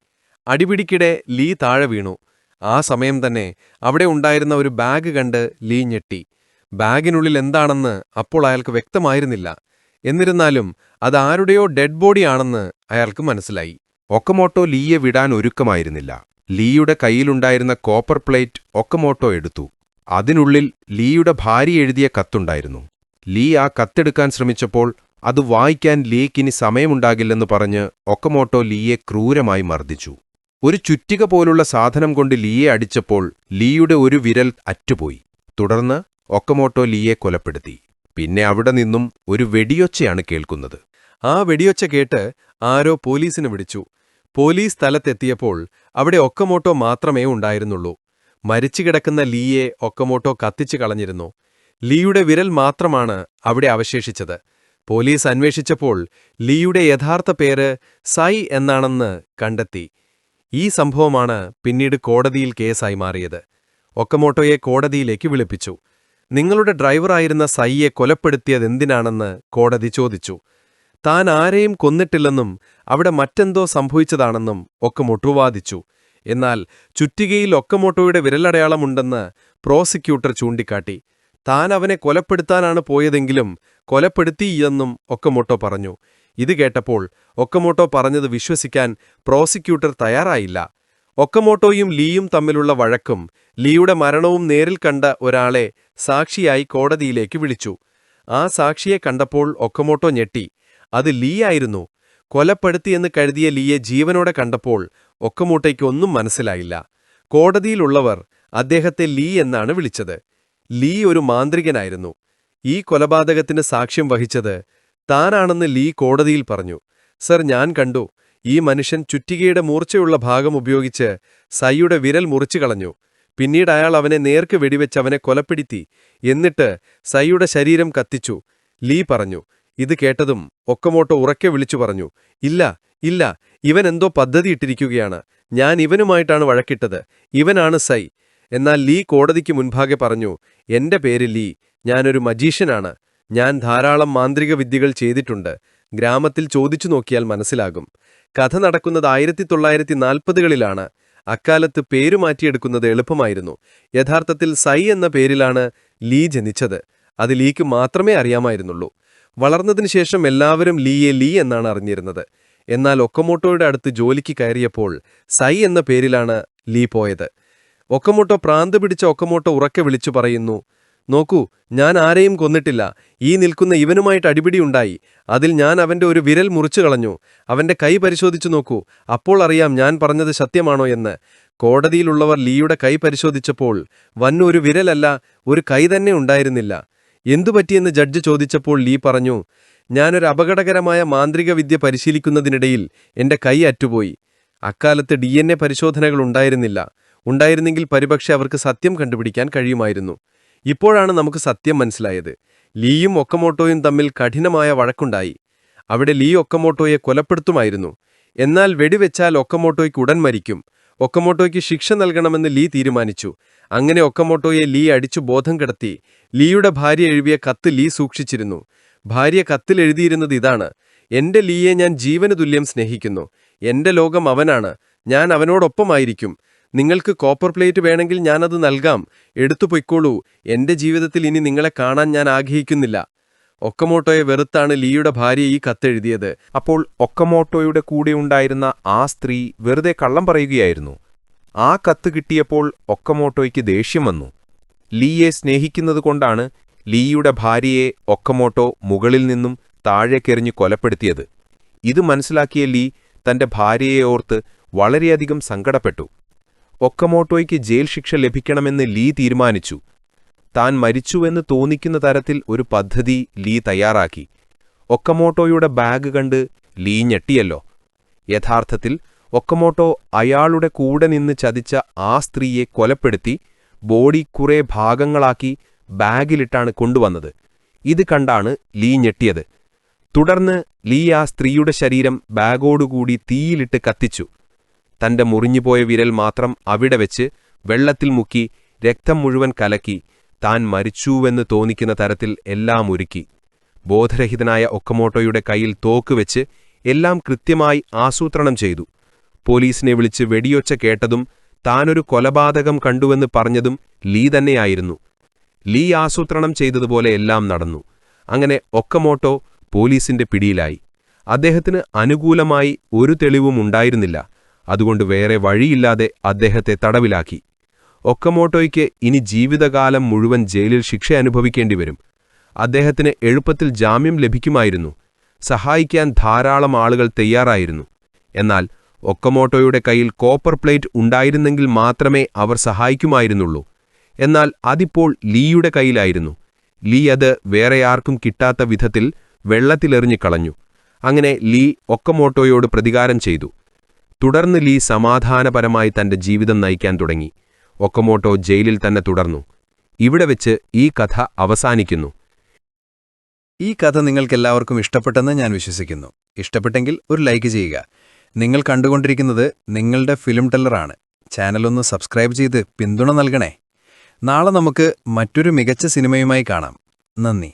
Speaker 1: അടിപിടിക്കിടെ ലീ താഴെ വീണു. ആ സമയം തന്നെ അവിടെ ഉണ്ടായിരുന്ന ഒരു ബാഗ് കണ്ട് ലീ ഞെട്ടി. ബാഗിനുള്ളിൽ എന്താണെന്ന് അപ്പോൾ അയാൾക്ക് വ്യക്തമായിരുന്നില്ല. എന്നിരുന്നാലും അത് ആരുടെയോ ഡെഡ് ബോഡിയാണെന്ന് അയാൾക്ക് മനസ്സിലായി.
Speaker 3: ഒക്കമോട്ടോ ലീയെ വിടാൻ ഒരുക്കമായിരുന്നില്ല. ലീയുടെ കയ്യിലുണ്ടായിരുന്ന കോപ്പർ പ്ലേറ്റ് ഒക്കമോട്ടോ എടുത്തു. അതിനുള്ളിൽ ലീയുടെ ഭാര്യ എഴുതിയ കത്തുണ്ടായിരുന്നു. ലീ ആ കത്തെടുക്കാൻ ശ്രമിച്ചപ്പോൾ അത് വായിക്കാൻ ലീക്കിനി സമയമുണ്ടാകില്ലെന്ന് പറഞ്ഞ് ഒക്കമോട്ടോ ലീയെ ക്രൂരമായി മർദ്ദിച്ചു. ഒരു ചുറ്റിക പോലുള്ള സാധനം കൊണ്ട് ലീയെ അടിച്ചപ്പോൾ ലീയുടെ ഒരു വിരൽ അറ്റുപോയി. തുടർന്ന് ഒക്കമോട്ടോ ലീയെ കൊലപ്പെടുത്തി. പിന്നെ അവിടെ നിന്നും ഒരു വെടിയൊച്ചയാണ് കേൾക്കുന്നത്.
Speaker 1: ആ വെടിയൊച്ച കേട്ട് ആരോ പോലീസിനെ വിളിച്ചു. പോലീസ് സ്ഥലത്തെത്തിയപ്പോൾ അവിടെ ഒക്കമോട്ടോ മാത്രമേ ഉണ്ടായിരുന്നുള്ളൂ. മരിച്ചുകിടക്കുന്ന ലീയെ ഒക്കമോട്ടോ കത്തിച്ചു കളഞ്ഞിരുന്നു. ലീയുടെ വിരൽ മാത്രമാണ് അവിടെ അവശേഷിച്ചത്. പോലീസ് അന്വേഷിച്ചപ്പോൾ ലീയുടെ യഥാർത്ഥ പേര് സൈ എന്നാണെന്ന് കണ്ടെത്തി.
Speaker 5: ഈ സംഭവമാണ് പിന്നീട് കോടതിയിൽ കേസായി മാറിയത്. ഒക്കമോട്ടോയെ കോടതിയിലേക്ക് വിളിപ്പിച്ചു. നിങ്ങളുടെ ഡ്രൈവറായിരുന്ന സൈയെ കൊലപ്പെടുത്തിയതെന്തിനാണെന്ന് കോടതി ചോദിച്ചു. താൻ ആരെയും കൊന്നിട്ടില്ലെന്നും അവിടെ മറ്റെന്തോ സംഭവിച്ചതാണെന്നും ഒക്കമോട്ടോ വാദിച്ചു. എന്നാൽ ചുറ്റികയിൽ ഒക്കമോട്ടോയുടെ വിരലടയാളമുണ്ടെന്ന് പ്രോസിക്യൂട്ടർ ചൂണ്ടിക്കാട്ടി. താൻ അവനെ കൊലപ്പെടുത്താനാണ് പോയതെങ്കിലും കൊലപ്പെടുത്തിയെന്നും ഒക്കമോട്ടോ പറഞ്ഞു. ഇത് കേട്ടപ്പോൾ ഒക്കമോട്ടോ പറഞ്ഞത് വിശ്വസിക്കാൻ പ്രോസിക്യൂട്ടർ തയ്യാറായില്ല. ഒക്കമോട്ടോയും ലീയും തമ്മിലുള്ള വഴക്കും ലീയുടെ മരണവും നേരിൽ കണ്ട ഒരാളെ സാക്ഷിയായി കോടതിയിലേക്ക് വിളിച്ചു. ആ സാക്ഷിയെ കണ്ടപ്പോൾ ഒക്കമോട്ടോ ഞെട്ടി. അത് ലീ ആയിരുന്നു. കൊലപ്പെടുത്തിയെന്ന് കരുതിയ ലീയെ ജീവനോടെ കണ്ടപ്പോൾ ഒക്കമോട്ടോയ്ക്ക് ഒന്നും മനസ്സിലായില്ല. കോടതിയിലുള്ളവർ അദ്ദേഹത്തെ ലീ എന്നാണ് വിളിച്ചത്. ലീ ഒരു മാന്ത്രികനായിരുന്നു. ഈ കൊലപാതകത്തിന് സാക്ഷ്യം വഹിച്ചത് താനാണെന്ന് ലീ കോടതിയിൽ പറഞ്ഞു. സർ, ഞാൻ കണ്ടു. ഈ മനുഷ്യൻ ചുറ്റികയുടെ മൂർച്ചയുള്ള ഭാഗം ഉപയോഗിച്ച് സൈയുടെ വിരൽ മുറിച്ചു കളഞ്ഞു. പിന്നീട് അയാൾ അവനെ നേർക്ക് വെടിവെച്ച് അവനെ കൊലപ്പെടുത്തി. എന്നിട്ട് സൈയുടെ ശരീരം കത്തിച്ചു, ലീ പറഞ്ഞു. ഇത് കേട്ടതും ഒക്കമോട്ടോ ഉറക്കെ വിളിച്ചു പറഞ്ഞു, ഇല്ല ഇല്ല, ഇവൻ എന്തോ പദ്ധതിയിട്ടിരിക്കുകയാണ്. ഞാൻ ഇവനുമായിട്ടാണ് വഴക്കിട്ടത്. ഇവനാണ് സൈ. എന്നാൽ ലീ കോടതിക്ക് മുൻപാകെ പറഞ്ഞു, എന്റെ പേര് ലീ. ഞാനൊരു മജീഷ്യനാണ്. ഞാൻ ധാരാളം മാന്ത്രിക വിദ്യകൾ ചെയ്തിട്ടുണ്ട്. ഗ്രാമത്തിൽ ചോദിച്ചു നോക്കിയാൽ മനസ്സിലാകും. കഥ നടക്കുന്നത് 1940കളിലാണ്. അക്കാലത്ത് പേരു മാറ്റിയെടുക്കുന്നത് എളുപ്പമായിരുന്നു. യഥാർത്ഥത്തിൽ സൈ എന്ന പേരിലാണ് ലീ ജനിച്ചത്. അത് ലീക്ക് മാത്രമേ അറിയാമായിരുന്നുള്ളൂ. വളർന്നതിനുശേഷം എല്ലാവരും ലീയെ ലീ എന്നാണ് അറിഞ്ഞിരുന്നത്. എന്നാൽ ഒക്കമോട്ടോയുടെ അടുത്ത് ജോലിക്ക് കയറിയപ്പോൾ സൈ എന്ന പേരിലാണ് ലീ പോയത്. ഒക്കമോട്ടോ പ്രാന്ത് പിടിച്ച ഒക്കമോട്ടോ ഉറക്കെ വിളിച്ചു പറയുന്നു, നോക്കൂ, ഞാൻ ആരെയും കൊന്നിട്ടില്ല. ഈ നിൽക്കുന്ന ഇവനുമായിട്ട് അടിപിടിയുണ്ടായി. അതിൽ ഞാൻ അവന്റെ ഒരു വിരൽ മുറിച്ചു കളഞ്ഞു. അവന്റെ കൈ പരിശോധിച്ചു നോക്കൂ. അപ്പോൾ അറിയാം ഞാൻ പറഞ്ഞത് സത്യമാണോ എന്ന്. കോടതിയിലുള്ളവർ ലീയുടെ കൈ പരിശോധിച്ചപ്പോൾ ഒരു വിരലല്ല, ഒരു കൈ തന്നെ ഉണ്ടായിരുന്നില്ല. എന്തുപറ്റിയെന്ന് ജഡ്ജ് ചോദിച്ചപ്പോൾ ലീ പറഞ്ഞു, ഞാനൊരു അപകടകരമായ മാന്ത്രിക വിദ്യ പരിശീലിക്കുന്നതിനിടയിൽ എന്റെ കൈ അറ്റുപോയി. അക്കാലത്ത് DNA പരിശോധനകൾ ഉണ്ടായിരുന്നില്ല. ഉണ്ടായിരുന്നെങ്കിൽ പരിപക്ഷെ അവർക്ക് സത്യം കണ്ടുപിടിക്കാൻ കഴിയുമായിരുന്നു. ഇപ്പോഴാണ് നമുക്ക് സത്യം മനസ്സിലായത്. ലീയും ഒക്കമോട്ടോയും തമ്മിൽ കഠിനമായ വഴക്കുണ്ടായി. അവിടെ ലീ ഒക്കമോട്ടോയെ കൊലപ്പെടുത്തുമായിരുന്നു. എന്നാൽ വെടിവെച്ചാൽ ഒക്കമോട്ടോയ്ക്ക് ഉടൻ മരിക്കും. ഒക്കമോട്ടോയ്ക്ക് ശിക്ഷ നൽകണമെന്ന് ലീ തീരുമാനിച്ചു. അങ്ങനെ ഒക്കമോട്ടോയെ ലീ അടിച്ചു ബോധം കെടുത്തി. ലീയുടെ ഭാര്യ എഴുതിയ കത്ത് ലീ സൂക്ഷിച്ചിരുന്നു. ഭാര്യ കത്തിൽ എഴുതിയിരുന്നത് ഇതാണ്: എന്റെ ലീയെ ഞാൻ ജീവന് തുല്യം സ്നേഹിക്കുന്നു. എന്റെ ലോകം അവനാണ്. ഞാൻ അവനോടൊപ്പമായിരിക്കും. നിങ്ങൾക്ക് കോപ്പർ പ്ലേറ്റ് വേണമെങ്കിൽ ഞാനത് നൽകാം. എടുത്തു പൊയ്ക്കോളൂ. എന്റെ ജീവിതത്തിൽ ഇനി നിങ്ങളെ കാണാൻ ഞാൻ ആഗ്രഹിക്കുന്നില്ല. ഒക്കമോട്ടോയെ വെറുത്താണ് ലീയുടെ ഭാര്യ ഈ കത്തെഴുതിയത്.
Speaker 1: അപ്പോൾ ഒക്കമോട്ടോയുടെ കൂടെയുണ്ടായിരുന്ന ആ സ്ത്രീ വെറുതെ കള്ളം പറയുകയായിരുന്നു. ആ കത്ത് കിട്ടിയപ്പോൾ ഒക്കമോട്ടോയ്ക്ക് ദേഷ്യം വന്നു. ലീയെ സ്നേഹിക്കുന്നതുകൊണ്ടാണ് ലീയുടെ ഭാര്യയെ ഒക്കമോട്ടോ മുകളിൽ നിന്നും താഴേക്കെറിഞ്ഞു കൊലപ്പെടുത്തിയത്. ഇത് മനസ്സിലാക്കിയ ലീ തന്റെ ഭാര്യയെ ഓർത്ത് വളരെയധികം സങ്കടപ്പെട്ടു. ഒക്കമോട്ടോയ്ക്ക് ജയിൽ ശിക്ഷ ലഭിക്കണമെന്ന് ലീ തീരുമാനിച്ചു. താൻ മരിച്ചുവെന്ന് തോന്നിക്കുന്ന തരത്തിൽ ഒരു പദ്ധതി ലീ തയ്യാറാക്കി. ഒക്കമോട്ടോയുടെ ബാഗ് കണ്ട് ലീ ഞെട്ടിയല്ലോ. യഥാർത്ഥത്തിൽ ഒക്കമോട്ടോ അയാളുടെ കൂടെ നിന്ന് ചതിച്ച ആ സ്ത്രീയെ കൊലപ്പെടുത്തി ബോഡി കുറെ ഭാഗങ്ങളാക്കി ബാഗിലിട്ടാണ് കൊണ്ടുവന്നത്. ഇത് കണ്ടാണ് ലീ ഞെട്ടിയത്. തുടർന്ന് ലീ ആ സ്ത്രീയുടെ ശരീരം ബാഗോടുകൂടി തീയിലിട്ട് കത്തിച്ചു. തന്റെ മുറിഞ്ഞുപോയ വിരൽ മാത്രം അവിടെ വെച്ച് വെള്ളത്തിൽ മുക്കി രക്തം മുഴുവൻ കലക്കി താൻ മരിച്ചുവെന്ന് തോന്നിക്കുന്ന തരത്തിൽ എല്ലാം ഒരുക്കി. ബോധരഹിതനായ ഒക്കമോട്ടോയുടെ കയ്യിൽ തോക്കുവെച്ച് എല്ലാം കൃത്യമായി ആസൂത്രണം ചെയ്തു. പോലീസിനെ വിളിച്ച് വെടിയൊച്ച കേട്ടതും താനൊരു കൊലപാതകം കണ്ടുവെന്ന് പറഞ്ഞതും ലീ തന്നെയായിരുന്നു. ലീ ആസൂത്രണം ചെയ്തതുപോലെ എല്ലാം നടന്നു. അങ്ങനെ ഒക്കമോട്ടോ പോലീസിന്റെ പിടിയിലായി. അദ്ദേഹത്തിന് അനുകൂലമായി ഒരു തെളിവും ഉണ്ടായിരുന്നില്ല. അതുകൊണ്ട് വേറെ വഴിയില്ലാതെ അദ്ദേഹത്തെ തടവിലാക്കി. ഒക്കമോട്ടോയ്ക്ക് ഇനി ജീവിതകാലം മുഴുവൻ ജയിലിൽ ശിക്ഷ അനുഭവിക്കേണ്ടി വരും. അദ്ദേഹത്തിന് എളുപ്പത്തിൽ ജാമ്യം ലഭിക്കുമായിരുന്നു. സഹായിക്കാൻ ധാരാളം ആളുകൾ തയ്യാറായിരുന്നു. എന്നാൽ ഒക്കമോട്ടോയുടെ കയ്യിൽ കോപ്പർ പ്ലേറ്റ് ഉണ്ടായിരുന്നെങ്കിൽ മാത്രമേ അവർ സഹായിക്കുമായിരുന്നുള്ളൂ. എന്നാൽ അതിപ്പോൾ ലീയുടെ കയ്യിലായിരുന്നു. ലീ അത് വേറെ ആർക്കും കിട്ടാത്ത വിധത്തിൽ വെള്ളത്തിലെറിഞ്ഞു കളഞ്ഞു. അങ്ങനെ ലീ ഒക്കമോട്ടോയോട് പ്രതികാരം ചെയ്തു. തുടർന്ന് ലീ സമാധാനപരമായി തന്റെ ജീവിതം നയിക്കാൻ തുടങ്ങി. ഒക്കമോട്ടോ ജയിലിൽ തന്നെ തുടർന്നു. ഇവിടെ വെച്ച് ഈ കഥ അവസാനിക്കുന്നു.
Speaker 2: ഈ കഥ നിങ്ങൾക്കെല്ലാവർക്കും ഇഷ്ടപ്പെട്ടെന്ന് ഞാൻ വിശ്വസിക്കുന്നു. ഇഷ്ടപ്പെട്ടെങ്കിൽ ഒരു ലൈക്ക് ചെയ്യുക. നിങ്ങൾ കണ്ടുകൊണ്ടിരിക്കുന്നത് നിങ്ങളുടെ ഫിലിം ടെല്ലറാണ്. ചാനലൊന്ന് സബ്സ്ക്രൈബ് ചെയ്ത് പിന്തുണ നൽകണേ. നാളെ നമുക്ക് മറ്റൊരു മികച്ച സിനിമയുമായി കാണാം. നന്ദി.